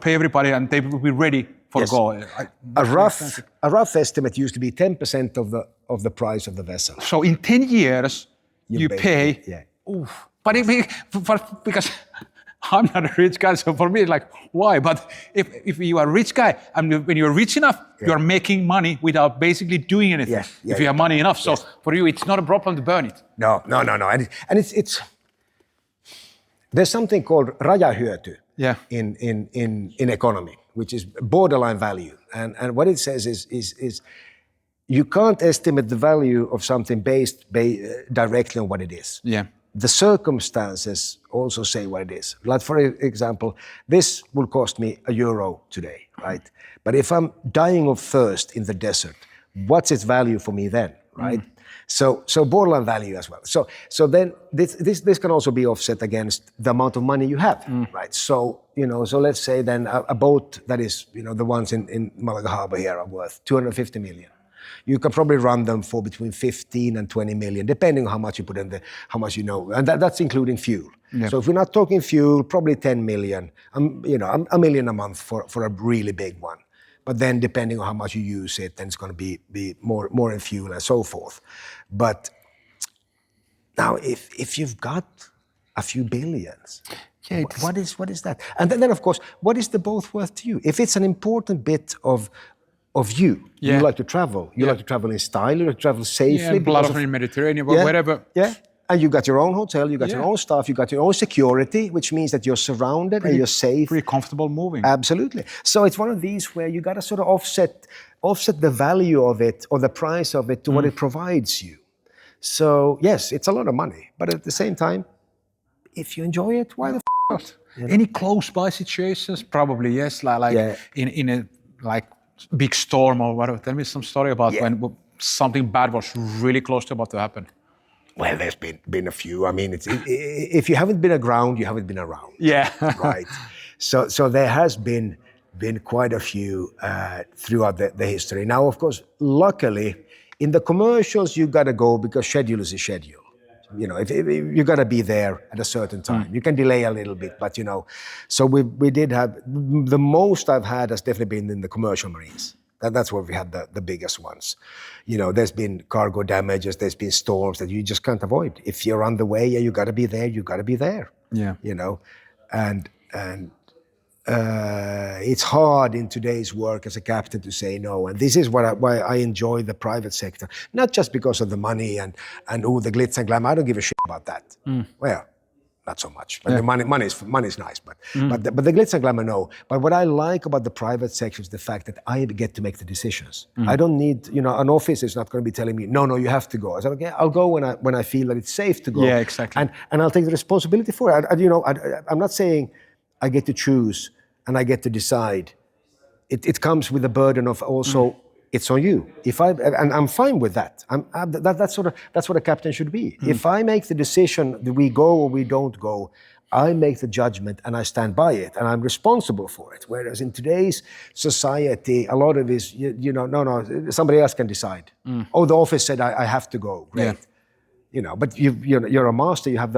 pay everybody and they will be ready for a go. A rough estimate used to be 10% of the price of the vessel. So in 10 years you pay. Yeah. Oof. But because I'm not a rich guy, so for me it's like, why? But if you are a rich guy, and when you're rich enough, you are making money without basically doing anything. If you have money enough, so for you it's not a problem to burn it. No. And it's there's something called rajahyöty in economy, which is borderline value. And what it says is you can't estimate the value of something based directly on what it is. Yeah. The circumstances also say what it is. Like, for example, this will cost me €1 today, right? But if I'm dying of thirst in the desert, what's its value for me then, right? So borderline value as well. So then this can also be offset against the amount of money you have, right? So so let's say then a boat that is the ones in Malaga Harbour here are worth 250 million. You can probably run them for between 15 and 20 million, depending on how much you put in how much and that's including fuel. Yeah. So if we're not talking fuel, probably 10 million, a million a month for a really big one. But then depending on how much you use it, then it's going to be more in fuel and so forth. But now if you've got a few billions, what is that? And then of course, what is the boat worth to you? If it's an important bit of you. You like to travel. You like to travel in style. You like to travel safely. Yeah, a lot of in Mediterranean, wherever. Yeah, and you got your own hotel. You got your own staff. You got your own security, which means that you're surrounded and you're safe. Pretty comfortable moving. Absolutely. So it's one of these where you got to sort of offset the value of it or the price of it to what it provides you. So yes, it's a lot of money, but at the same time, if you enjoy it, why the not? Any close by situations? Probably yes. Like Yeah. in a like big storm or whatever. Tell me some story about when something bad was really close to about to happen. Well, there's been a few. I mean, if you haven't been aground, you haven't been around. Yeah. Right. So there has been quite a few throughout the history. Now, of course, luckily, in the commercials, you got to go because schedule is a schedule. You know, if you got to be there at a certain time. You can delay a little bit, but you know. So we did have the most I've had has definitely been in the commercial marines. That's where we had the biggest ones. You know, there's been cargo damages, there's been storms that you just can't avoid. If you're on the way, you got to be there. You got to be there. Yeah. You know, and it's hard in today's work as a captain to say no. And this is why I enjoy the private sector, not just because of the money and all the glitz and glam. I don't give a shit about that. Well, not so much. But the money's nice, but the glitz and glamour, no. But what I like about the private sector is the fact that I get to make the decisions. I don't need, you know, an office is not going to be telling me, no, you have to go. I said, okay, I'll go when I feel that it's safe to go. Yeah, exactly. And I'll take the responsibility for it. You know, I'm not saying I get to choose and I get to decide. It comes with the burden of also it's on you. And I'm fine with that. That's what a captain should be. If I make the decision that we go or we don't go, I make the judgment and I stand by it and I'm responsible for it. Whereas in today's society, a lot of it is no, somebody else can decide. Oh, the office said I have to go. Great. Yeah. You know, but you're a master. You have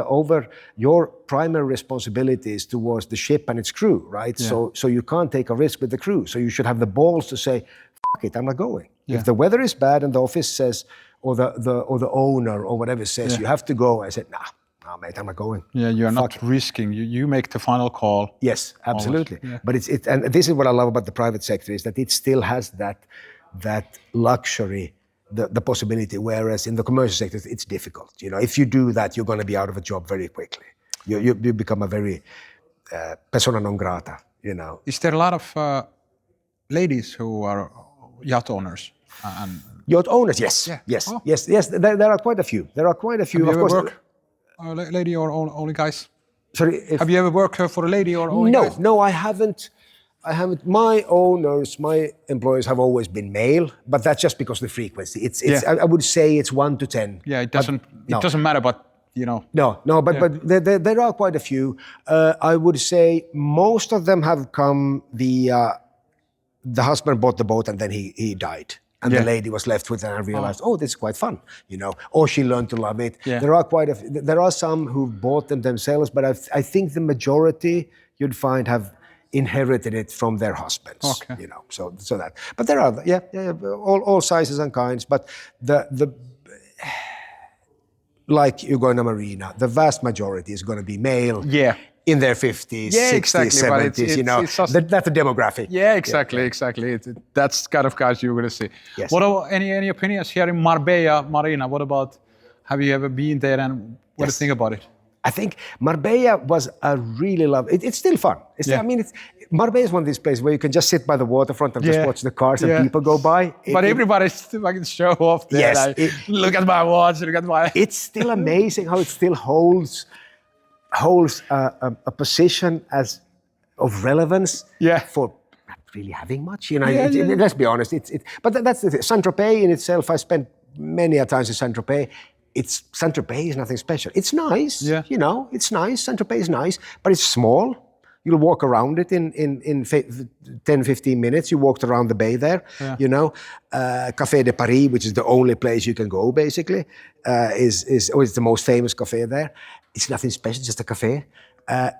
your primary responsibilities towards the ship and its crew, right? Yeah. So you can't take a risk with the crew. So you should have the balls to say, "Fuck it, I'm not going." Yeah. If the weather is bad and the office says, or the owner or whatever says you have to go, I said, nah, mate, I'm not going. Yeah, you're not risking. You make the final call. Yes, absolutely. Yeah. But and this is what I love about the private sector is that it still has that luxury. The possibility, whereas in the commercial sector, it's difficult. You know, if you do that, you're going to be out of a job very quickly. You become a very persona non grata, you know. Is there a lot of ladies who are yacht owners? Yacht owners, yes. Yeah. Yes, Oh. yes. There are quite a few. There are quite a few. Have you Of ever course. worked lady or only guys? Sorry. Have you ever worked for a lady or only guys? No, I haven't. My owners, my employers have always been male, but that's just because of the frequency. It's I would say it's 1 to 10. Yeah, it doesn't matter, but you know. No, but there are quite a few. I would say most of them have come the husband bought the boat and then he died. And the lady was left with it and realized, oh, this is quite fun, you know. Or she learned to love it. Yeah. There are some who bought them themselves, but I think the majority you'd find have inherited it from their husbands. Okay. You know. So that. But there are all sizes and kinds. But the like you go in a marina, the vast majority is going to be male. Yeah. In their 50s, 60s, 70s, you know, that's the demographic. Yeah, exactly. That's kind of guys you're going to see. Yes. What about any opinions here in Marbella Marina? What about, have you ever been there and what do you think about it? I think Marbella was a really it's still fun. I mean, Marbella is one of these places where you can just sit by the waterfront and just watch the cars and people go by. But everybody's fucking show off there. Yes. Like, look at my watch, look at my... It's still amazing how it still holds a position of relevance for not really having much. You know, let's be honest. But that's the thing. Saint-Tropez in itself, I spent many a times in Saint-Tropez. Saint-Tropez is nothing special. It's nice, you know, it's nice. Saint-Tropez is nice, but it's small. You'll walk around it in 10, 15 minutes. You walked around the bay there, you know. Café de Paris, which is the only place you can go, basically, is the most famous café there. It's nothing special, just a café.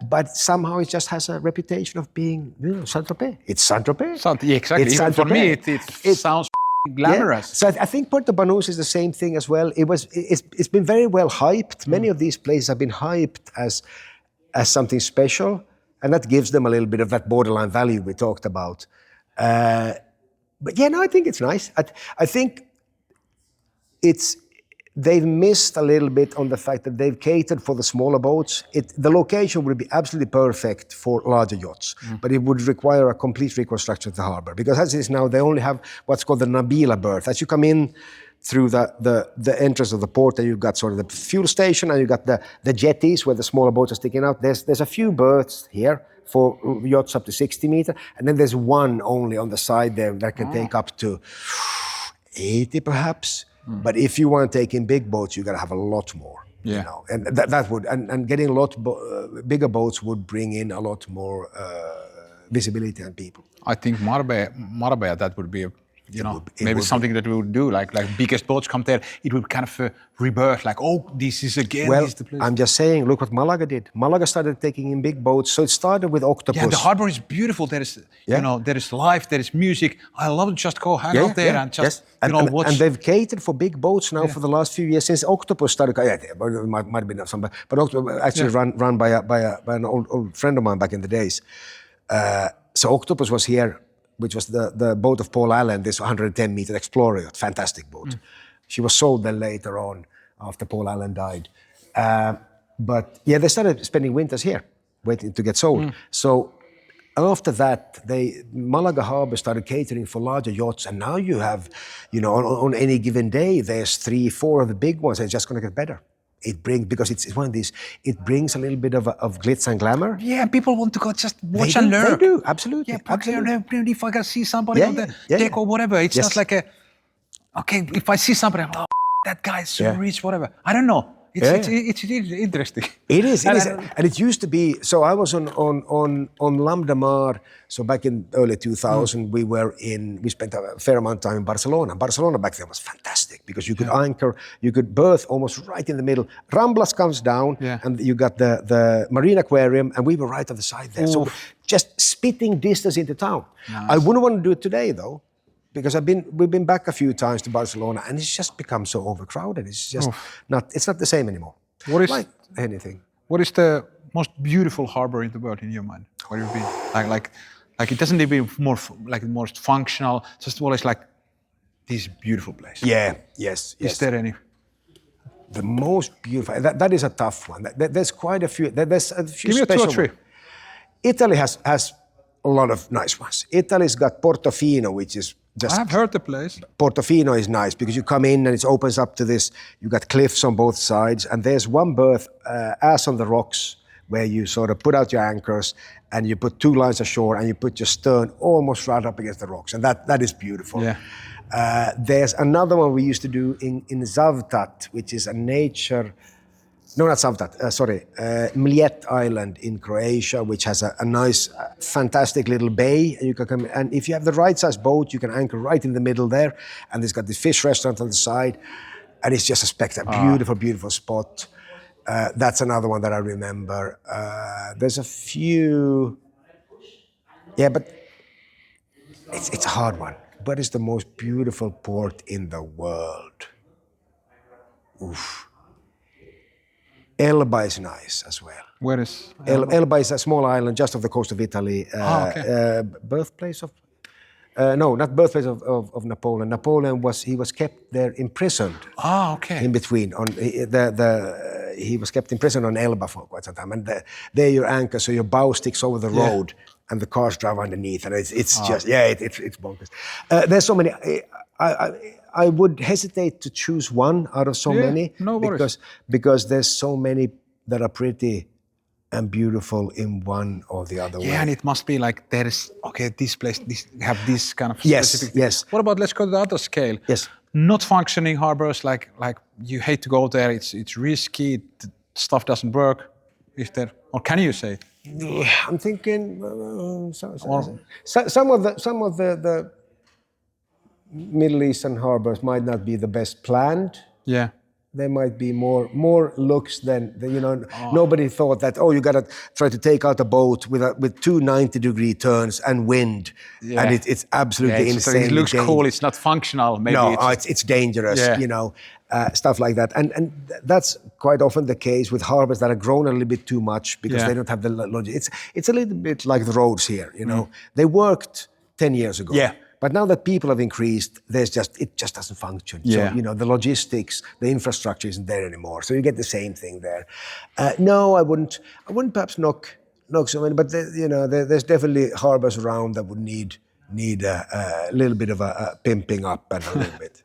But somehow it just has a reputation of being, you know, Saint-Tropez. It's Saint-Tropez. Yeah, exactly. Even for me, it sounds glamorous. Yeah. So I think Puerto Banús is the same thing as well. It's been very well hyped. Many of these places have been hyped as something special, and that gives them a little bit of that borderline value we talked about. But yeah, no, I think it's nice. I think they've missed a little bit on the fact that they've catered for the smaller boats. The location would be absolutely perfect for larger yachts, but it would require a complete reconstruction of the harbor. Because as it is now, they only have what's called the Nabila berth. As you come in through the entrance of the port, and you've got sort of the fuel station, and you've got the jetties where the smaller boats are sticking out. There's a few berths here for yachts up to 60 meters, and then there's one only on the side there that can take up to 80 perhaps. But if you want to take in big boats, you got to have a lot more. Yeah. You know, and that would and getting a lot bigger boats would bring in a lot more visibility and people. I think Marbella, that would be maybe something that we would do, like biggest boats come there, it would kind of rebirth, like, oh, this is the place. I'm just saying, look what Malaga did. Malaga started taking in big boats, so it started with octopus. Yeah, the harbor is beautiful. There is, there is life, there is music. I love to just go hang out there and just, watch. And they've catered for big boats now for the last few years since octopus started. Might have been some, but octopus actually run by an old friend of mine back in the days. So octopus was here, which was the boat of Paul Allen, this 110-meter Explorer yacht, fantastic boat. She was sold then later on after Paul Allen died. But yeah, they started spending winters here, waiting to get sold. So after that, Malaga Harbour started catering for larger yachts, and now you have, on any given day, there's 3-4 of the big ones, and it's just going to get better. It brings, because it's one of these, it brings a little bit of glitz and glamour. Yeah, people want to go just watch and learn. They do, absolutely. Yeah, absolutely. If I can see somebody on the deck or whatever, it's just like okay, if I see somebody, that guy's so rich, whatever. I don't know. It's interesting. It is, and it used to be. So I was on Lambda Mar. So back in early 2000, we spent a fair amount of time in Barcelona. Barcelona back then was fantastic because you could anchor, you could berth almost right in the middle. Ramblas comes down, and you got the marine aquarium, and we were right on the side there. So just spitting distance into town. Nice. I wouldn't want to do it today though, because we've been back a few times to Barcelona, and it's just become so overcrowded. It's just not the same anymore. What is like anything? What is the most beautiful harbor in the world in your mind? Where you've been? Like it doesn't need to be more most functional. Just always like these beautiful places. Yeah. Yes. Is there any? The most beautiful. That is a tough one. There's quite a few. There's a few. Give me special 2 or 3. Italy has a lot of nice ones. Italy's got Portofino, which is just... I've heard the place. Portofino is nice because you come in and it opens up to this, you got cliffs on both sides, and there's one berth, ass on the rocks, where you sort of put out your anchors and you put 2 lines ashore and you put your stern almost right up against the rocks, and that is beautiful. Yeah. There's another one we used to do in Zavtat, which is a nature... No, not Savtat, Mljet Island in Croatia, which has a nice, fantastic little bay. And you can come, and if you have the right size boat, you can anchor right in the middle there. And it's got this fish restaurant on the side. And it's just a spectacular, beautiful, beautiful spot. That's another one that I remember. There's a few, but it's a hard one. What is the most beautiful port in the world? Oof. Elba is nice as well. Where is Elba is a small island just off the coast of Italy. Birthplace of... no, not birthplace of Napoleon. Napoleon was kept there imprisoned. In between. He was kept imprisoned on Elba for quite some time. And there your anchor, so your bow sticks over the road and the cars drive underneath. And it's just, it's bonkers. There's so many... I would hesitate to choose one out of so many, no worries. because there's so many that are pretty and beautiful in one or the other way. Yeah, and it must be like this place, have this kind of specific... Yes. What about, let's go to the other scale. Yes. Not functioning harbors, like you hate to go there, it's risky, stuff doesn't work. Is there, or can you say? I'm thinking some of the Middle Eastern harbors might not be the best planned. Yeah. There might be more looks than nobody thought that, you got to try to take out a boat with 2 90-degree turns and wind. Yeah. And it's absolutely insane. It looks cool, it's not functional. Maybe it's dangerous, stuff like that. And that's quite often the case with harbors that are grown a little bit too much because they don't have the logic. It's a little bit like the roads here, They worked 10 years ago. Yeah. But now that people have increased, it just doesn't function. Yeah. So, the logistics, the infrastructure isn't there anymore. So you get the same thing there. No, I wouldn't perhaps knock so many, but there's definitely harbors around that would need a little bit of a pimping up and a little bit.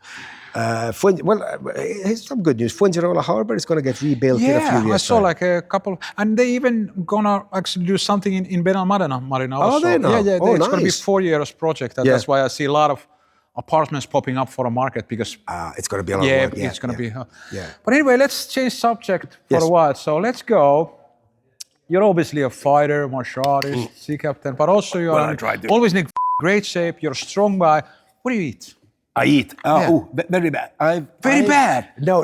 Here's some good news. Fuengirola Harbour is going to get rebuilt in a few years. I saw like a couple, and they even gonna actually do something in Marina also. Oh, they now? Yeah. It's going to be Nice. 4 years project. That's why I see a lot of apartments popping up for a market because It's going to be a lot of work. it's going to be. Yeah. But anyway, let's change subject for a while. So let's go. You're obviously a fighter, martial artist, sea captain, but also you are always in great shape. You're a strong guy. What do you eat? I eat. Very bad. Very bad. No.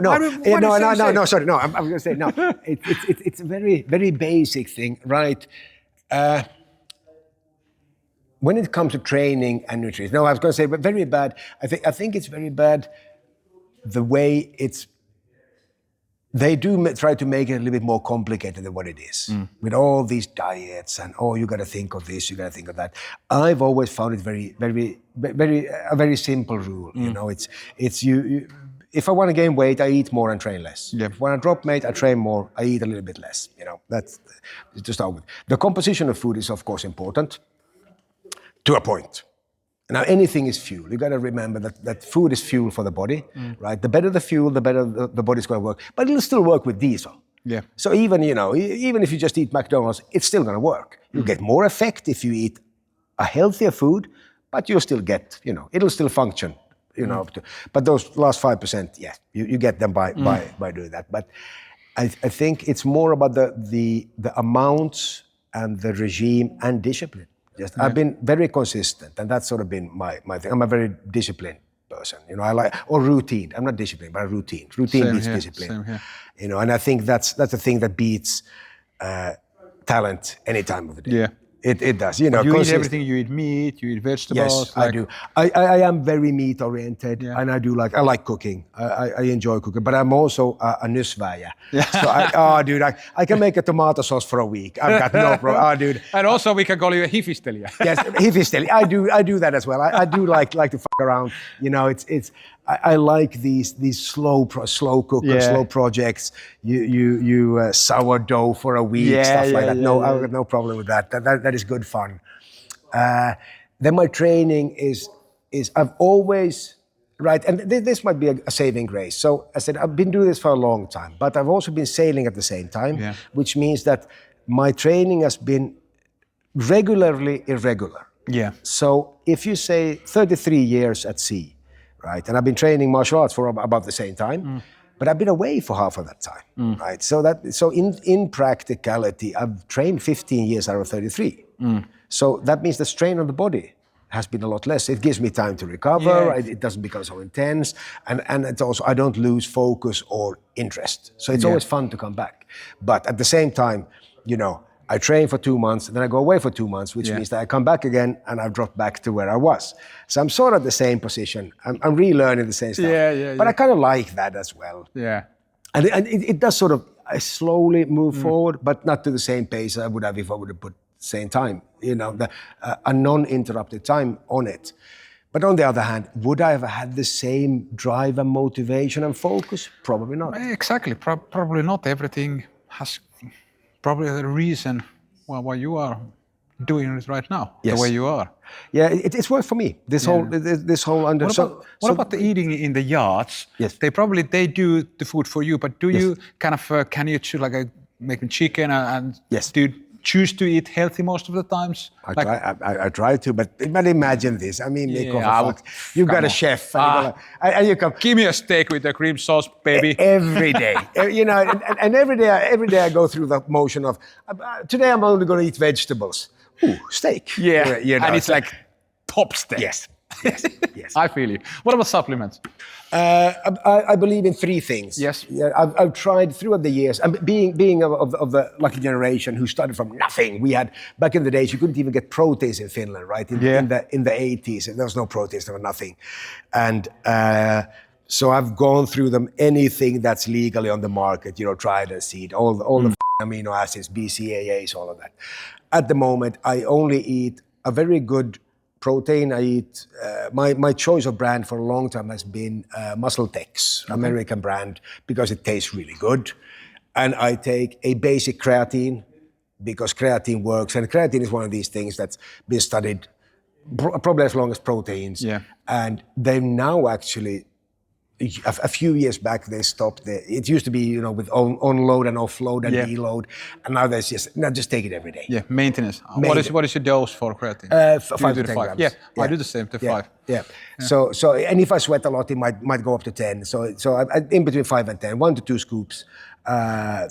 Sorry, no. I'm going to say no. It's a very basic thing, right? When it comes to training and nutrition, no, I was going to say, but very bad. I think it's very bad. The way they do try to make it a little bit more complicated than what it is, with all these diets and you got to think of this, you got to think of that. I've always found it a very simple rule. You know, it's you. If I want to gain weight, I eat more and train less. Yeah. When I drop weight, I train more, I eat a little bit less. You know, that's to start with. The composition of food is of course important to a point. Now, anything is fuel. You got to remember that food is fuel for the body, right? The better the fuel, the better the body's going to work. But it'll still work with diesel. Yeah. So even if you just eat McDonald's, it's still going to work. You'll get more effect if you eat a healthier food, but you'll still get, it'll still function, But those last 5%, you get them by doing that. But I think it's more about the amounts and the regime and discipline. I've been very consistent, and that's sort of been my thing. I'm a very disciplined person, I like, or routine. I'm not disciplined, but routine. Routine beats discipline. Same here. And I think that's the thing that beats talent any time of the day. Yeah. It does, You eat everything. You eat meat. You eat vegetables. Yes, I do. I am very meat oriented, and I like cooking. I enjoy cooking, but I'm also a nysväjä. So I can make a tomato sauce for a week. I've got no problem. Dude. And also we can call you a hifistelijä. Yes, hifistelijä. I do that as well. I do like to fuck around. I like these slow cooker, slow projects. You sourdough for a week, stuff like that. No, I've got no problem with that. That is good fun. Then my training is I've always, right, and this might be a saving grace. So I said, I've been doing this for a long time, but I've also been sailing at the same time, which means that my training has been regularly irregular. Yeah. So if you say 33 years at sea, right, and I've been training martial arts for about the same time, but I've been away for half of that time, right? So in practicality, I've trained 15 years out of 33. So that means the strain on the body has been a lot less. It gives me time to recover. It doesn't become so intense, and it's also I don't lose focus or interest. So it's always fun to come back. But at the same time, I train for 2 months, then I go away for 2 months, which means that I come back again and I've dropped back to where I was. So I'm sort of the same position. I'm relearning the same stuff. But I kind of like that as well. Yeah. And it does sort of slowly move forward, but not to the same pace I would have if I would have put the same time, a non-interrupted time on it. But on the other hand, would I have had the same drive and motivation and focus? Probably not. Exactly. Probably not. Everything has probably the reason why you are doing it right now, the way you are. Yeah, it's worked for me. This whole under. What about the eating in the yachts? Yes. They do the food for you, but do you kind of can you choose making chicken and do you choose to eat healthy most of the times? I try to, but imagine this. I mean, you got a chef, and you come. Give me a steak with the cream sauce, baby. Every day, and every day I go through the motion of today I'm only going to eat vegetables. Ooh, steak. Yeah, and it's like top steak. Yes. I feel you. What about supplements? I believe in 3 things. Yes. Yeah, I've tried throughout the years. And being of the lucky generation who started from nothing. We had back in the days you couldn't even get proteins in Finland, right? In the 80s, there was no proteins, there was nothing, and so I've gone through them. Anything that's legally on the market, tried and seen all the amino acids, BCAAs, all of that. At the moment, I only eat a very good protein. I eat, my choice of brand for a long time has been Muscle-Tex, American brand, because it tastes really good. And I take a basic creatine because creatine works. And creatine is one of these things that's been studied probably as long as proteins. Yeah. And they've now actually a few years back they stopped. It used to be, you know, with on-load and off-load and deload, and now there's just take it every day. Yeah, maintenance. What is your dose for creatine? 5 to 10 grams. Yeah, I do the same to 5. Yeah. So and if I sweat a lot, it might go up to 10. So I in between 5 and 10, 1 to 2 scoops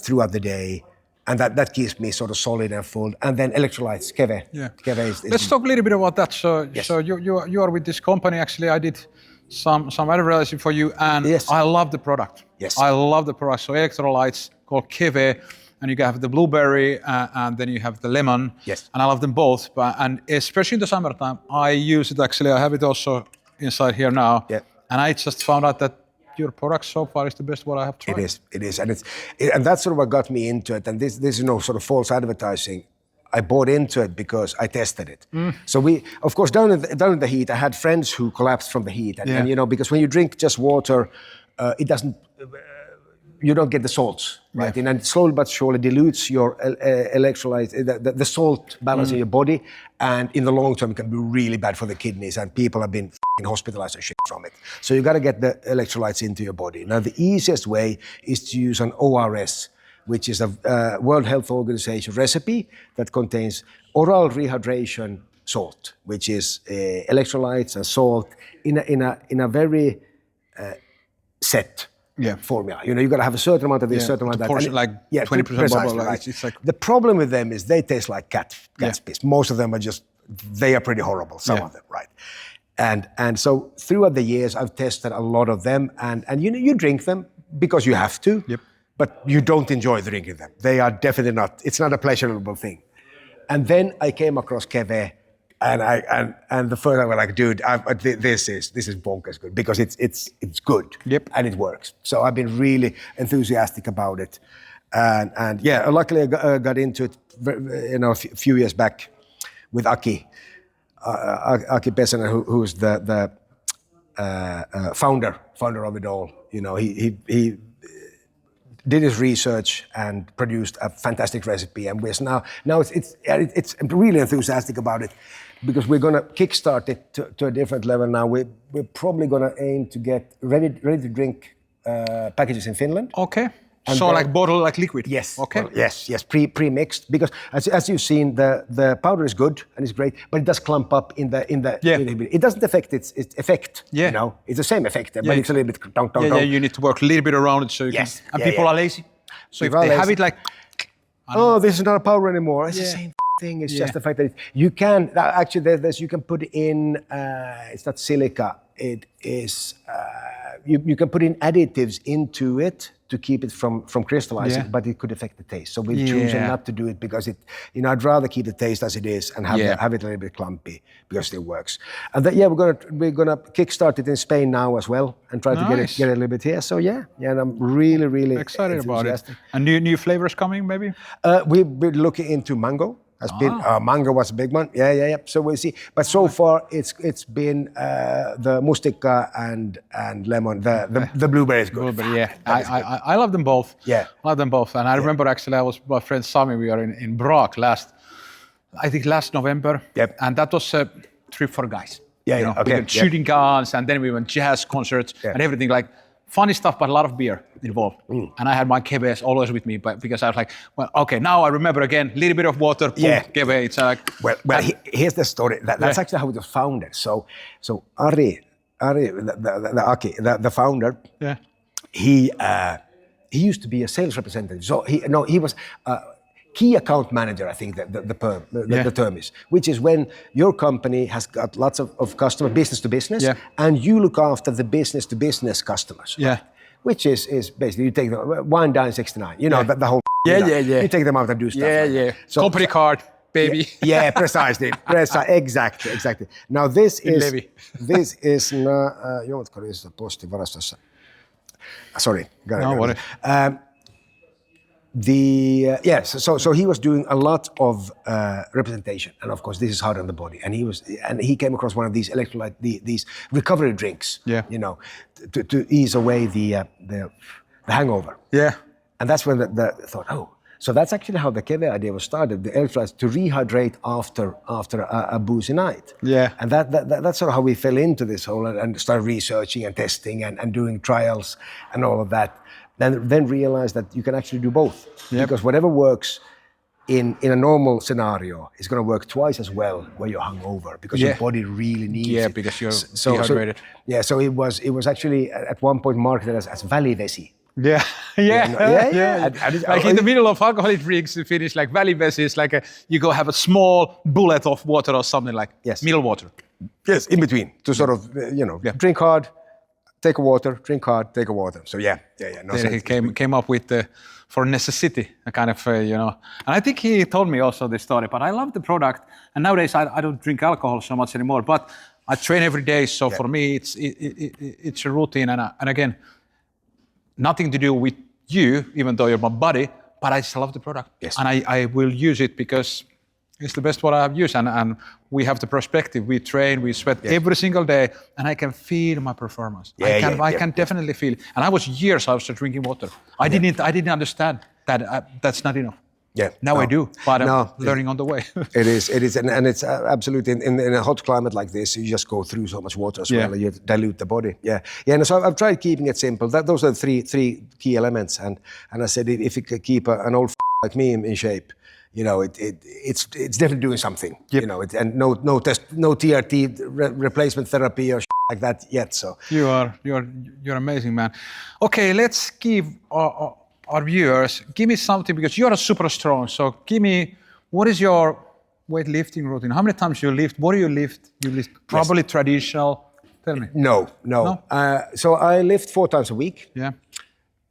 throughout the day, and that keeps me sort of solid and full. And then electrolytes, Keve. Yeah. Keve is Let's talk a little bit about that. So you are with this company. Actually, I did some advertising for you, and I love the product. Yes. I love the product. So electrolytes called Keve, and you have the blueberry, and then you have the lemon. Yes. And I love them both. And especially in the summertime, I use it. Actually, I have it also inside here now. Yeah. And I just found out that your product so far is the best what I have tried. It is, and that's sort of what got me into it. And this is no sort of false advertising. I bought into it because I tested it. So we, of course, down in the heat, I had friends who collapsed from the heat, and you know, because when you drink just water, it doesn't. You don't get the salts, right? And slowly but surely dilutes your electrolytes, the salt balance in your body, and in the long term it can be really bad for the kidneys, and people have been hospitalized and shit from it. So you got to get the electrolytes into your body. Now the easiest way is to use an ORS, which is a World Health Organization recipe that contains oral rehydration salt, which is electrolytes and salt in a very set formula. You know, you got to have a certain amount of this, certain amount of that. Portion, like 20% bubble. Right. It's like the problem with them is they taste like cat's piss. Most of them are they are pretty horrible. Some of them, right? And so throughout the years, I've tested a lot of them, and you know, you drink them because you have to. Yep. But you don't enjoy drinking them. They are definitely not. It's not a pleasurable thing. And then I came across Keve, and the first I was like, dude, this is bonkers good because it's good. Yep. And it works. So I've been really enthusiastic about it, and yeah, luckily I got into it, you know, a few years back with Aki Pesonen, who's the founder of it all. You know, he did his research and produced a fantastic recipe, and we're now it's really enthusiastic about it because we're going to kickstart it to a different level now. We're probably going to aim to get ready to drink packages in Finland. Okay. And so like bottle, like liquid? Yes. Okay. Well, yes, pre-mixed, because as you've seen, the powder is good and it's great, but it does clump up in the it doesn't affect its effect. Yeah. You know, it's the same effect, but it's a little bit dong. Yeah, you need to work a little bit around it so you can. And people are lazy. So if they have it like, this is not a powder anymore. It's the same thing. It's just the fact that you can actually you can put in. It's not silica. It is. You can put in additives into it to keep it from crystallizing, but it could affect the taste. So we've chosen not to do it because I'd rather keep the taste as it is and have it a little bit clumpy because it works. And we're gonna kickstart it in Spain now as well and try to get it a little bit here. So and I'm really excited about it. And new flavors coming maybe? We've been looking into mango. Mango was a big one. Yeah. So we'll see. But so far, it's been the mustika and lemon. The blueberry is good. Blueberry, yeah. I love them both. Yeah. I love them both. And I remember actually I was with my friend Sami. We are in Prague last November. Yep. And that was a trip for guys. Yeah. We went shooting guns, and then we went jazz concerts and everything like. Funny stuff, but a lot of beer involved. And I had my Keves always with me, but because I was like, well, okay, now I remember again, a little bit of water, Keve. It's like... Well, here's the story. That's actually how it was founded. So Ari, the founder, he used to be a sales representative. So he was... key account manager, I think the term is, which is when your company has got lots of customer business to business, and you look after the business to business customers. Yeah. Which is basically you take them, Wine Dine 69, you know, the whole. You take them out and do stuff. Yeah. So, company card, baby. Yeah, precisely. Exactly. Now this is joutko niissä postivarastossa. Sorry. No worry. So he was doing a lot of representation, and of course this is hard on the body. And he came across one of these electrolyte, these recovery drinks, you know, to ease away the hangover. Yeah. And that's when the thought, So that's actually how the Keve idea was started. The electrolytes to rehydrate after a boozy night. Yeah. And that's sort of how we fell into this whole and started researching and testing and doing trials and all of that. Then realized that you can actually do both. Yep. Because whatever works in a normal scenario is going to work twice as well when you're hungover because your body really needs it. Yeah, because you're dehydrated. So it was actually at one point marketed as välivesi. Yeah. Like in the middle of alcoholic drinks, you finish like välivesi is like you go have a small bullet of water or something like middle water. Yes, in between to sort of drink hard, take a water, drink hard, take a water. So no, he came up with for necessity, a kind of And I think he told me also this story. But I love the product, and nowadays I don't drink alcohol so much anymore. But I train every day, so for me it's a routine. And again, nothing to do with you, even though you're my buddy. But I just love the product, and I will use it because it's the best what I have used, and we have the perspective. We train, we sweat every single day, and I can feel my performance. I can definitely feel it. And I was drinking water. I didn't understand that that's not enough. Yeah. Now I do, but I'm learning on the way. It is, and it's absolutely in a hot climate like this, you just go through so much water as well, and you dilute the body. And so I've tried keeping it simple. Those are the three key elements, and I said if you could keep an old like me in shape, it's definitely doing something. And no TRT replacement therapy or like that yet. So you're amazing, man. Okay, let's give our viewers, give me something, because you're a super strong. So give me, what is your weightlifting routine? How many times you lift? What do you lift? You lift probably traditional. Tell me. No. So I lift 4 times a week. Yeah.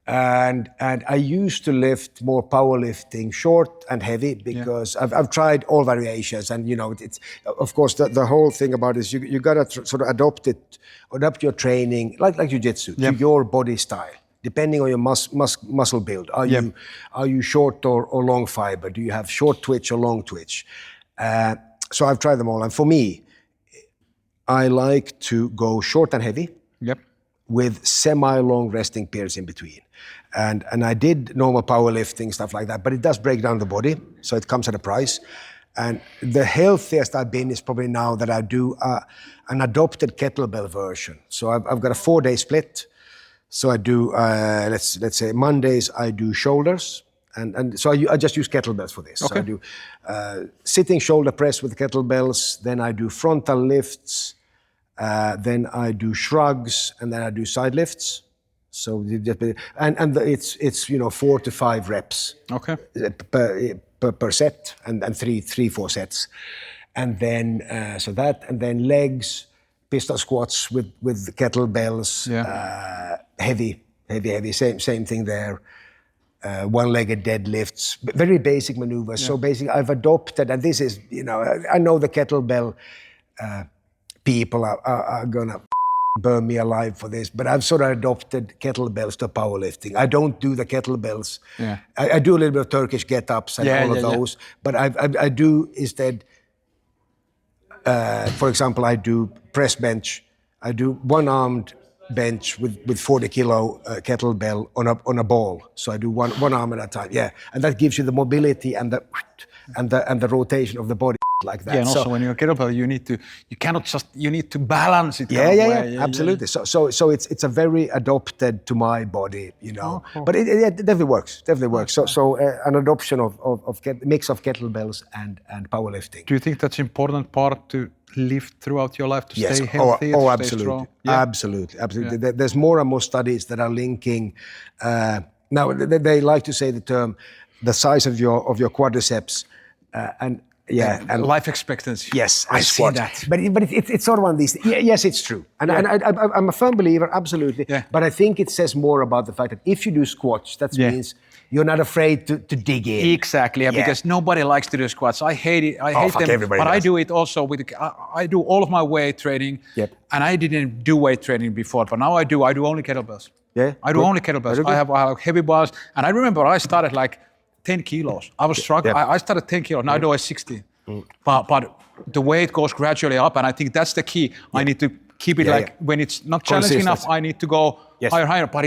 And I used to lift more powerlifting, short and heavy, because I've tried all variations, and it's of course the whole thing about it is you gotta sort of adapt your training like Jiu-Jitsu to your body style, depending on your muscle build. Are you short or long fiber? Do you have short twitch or long twitch? So I've tried them all, and for me, I like to go short and heavy. Yep. With semi-long resting periods in between. And I did normal powerlifting, stuff like that, but it does break down the body, so it comes at a price. And the healthiest I've been is probably now that I do an adopted kettlebell version. So I've got a 4-day split. So I do, let's say Mondays I do shoulders, and so I just use kettlebells for this. Okay. So I do sitting shoulder press with kettlebells, then I do frontal lifts, then I do shrugs, and then I do side lifts. So it's 4 to 5 reps. Okay. Per set, and 3-4 sets, and then and then legs, pistol squats with kettlebells, heavy. Same thing there. One-legged deadlifts, very basic maneuvers. So basically, I've adopted, and this is I know the kettlebell people are gonna burn me alive for this, but I've sort of adopted kettlebells to powerlifting. I don't do the kettlebells. Yeah. I do a little bit of Turkish get-ups and all of those, but I do instead, for example, I do press bench. I do one-armed bench with 40 kilo kettlebell on a ball. So I do one arm at a time. Yeah, and that gives you the mobility and the rotation of the body. Like that. Yeah, and also when you're kettlebell, you need to balance it. Yeah, absolutely. So it's a very adopted to my body, Cool. But it definitely works. So an adoption of mix of kettlebells and powerlifting. Do you think that's an important part to lift throughout your life to stay healthy? Oh, to absolutely. Stay strong? Absolutely. Yeah. There's more and more studies that are linking. Now they like to say the term, the size of your quadriceps, and life expectancy. Yes, I see that. But it's sort of one of these. Yes, it's true, and I'm a firm believer, absolutely. Yeah. But I think it says more about the fact that if you do squats, that means you're not afraid to dig in. Exactly, because nobody likes to do squats. I hate it. I hate them. Everybody but does. I do it also I do all of my weight training. Yep. And I didn't do weight training before, but now I do only kettlebells. Yeah. I do only kettlebells. I have heavy bars, and I remember I started like 10 kilos. I was struggling. Yep. I started 10 kilos. Now I do 16. But the weight goes gradually up, and I think that's the key. I need to keep it when it's not challenging enough, I need to go higher. But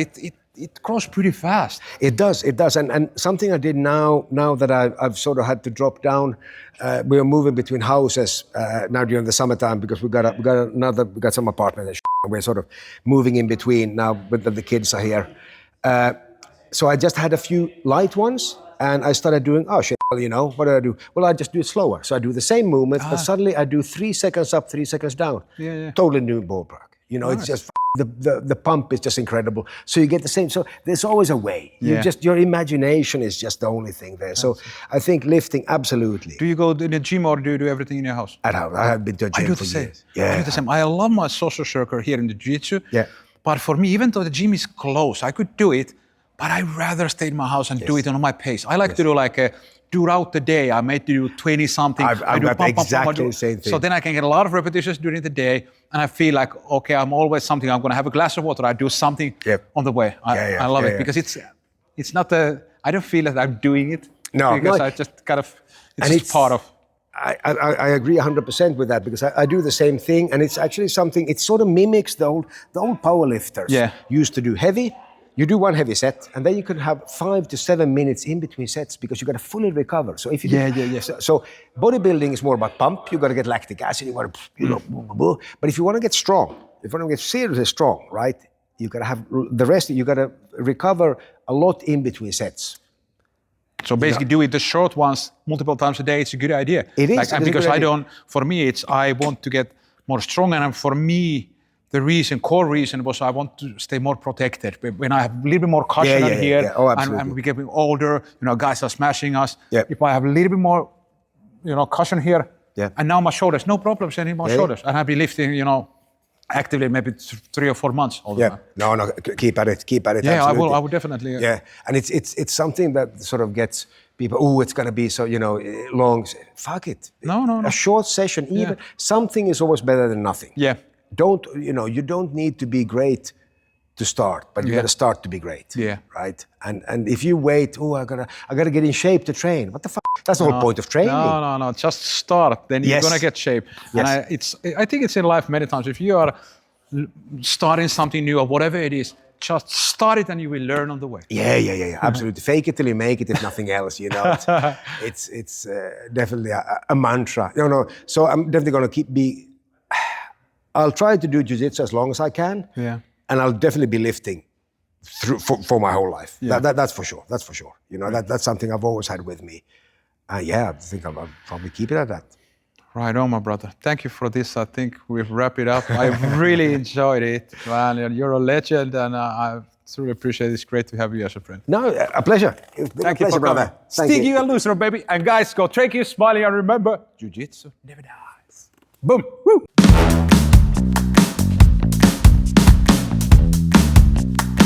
it grows pretty fast. It does, and something I did now that I've sort of had to drop down. We are moving between houses now during the summertime because we got some apartment and we're sort of moving in between now, but the kids are here. So I just had a few light ones, and I started doing, what do I do? Well, I just do it slower. So I do the same movements, but suddenly I do 3 seconds up, 3 seconds down. Yeah. Totally new ballpark. It's just the pump is just incredible. So you get the same. So there's always a way. Your imagination is just the only thing there. So I think lifting, absolutely. Do you go to the gym or do you do everything in your house? At house. I have been to a gym for years. Yeah. I do the same. I love my social circle here in the Jiu-Jitsu. Yeah. But for me, even though the gym is close, I could do it, but I'd rather stay in my house and do it on my pace. I like to do throughout the day, I may do 20 something. I've got exactly the same thing. So then I can get a lot of repetitions during the day, and I feel like, okay, I'm always something. I'm going to have a glass of water. I do something on the way. I love it because it's not I don't feel that I'm doing it. No, because I just kind of it's part of. I agree 100% with that because I do the same thing, and it's actually something. It sort of mimics the old powerlifters used to do heavy. You do one heavy set, and then you can have 5 to 7 minutes in between sets because you got to fully recover. So if you so bodybuilding is more about pump. You got to get lactic acid. You got to But if you want to get strong, if you want to get seriously strong, right? You got to have the rest. You got to recover a lot in between sets. So basically, doing the short ones multiple times a day, it's a good idea. It is. Because for me, I want to get more strong, and for me, the core reason was I want to stay more protected. When I have a little bit more cushion here, and we're getting older, guys are smashing us. If I have a little bit more, cushion here, and now my shoulders, no problems anymore, shoulders. And I've been lifting, actively maybe 3 or 4 months all the time. No, keep at it. Yeah, absolutely. I will definitely. Yeah, and it's something that sort of gets people, it's going to be so, long. Fuck it. No. A short session, even something is always better than nothing. Yeah. You don't need to be great to start, but you got to start to be great. Yeah. Right. And if you wait, I gotta get in shape to train. What the fuck? That's the whole point of training. No. Just start. Then you're gonna get shape. Yes. And I think it's in life many times. If you are starting something new or whatever it is, just start it and you will learn on the way. Yeah. Absolutely. Fake it till you make it, if nothing else. It's definitely a mantra. So I'm definitely gonna I'll try to do jiu-jitsu as long as I can. Yeah. And I'll definitely be lifting for my whole life. Yeah. That's for sure. That's something I've always had with me. I think I'll probably keep it at that. Right on, my brother. Thank you for this. I think we've wrapped it up. I really enjoyed it, man. You're a legend, and I truly appreciate it. It's great to have you as a friend. No, a pleasure. Thank you for coming. Stig-Johan Lundström, baby. And guys, go train, keep smiling, and remember, jiu-jitsu never dies. Boom. Woo.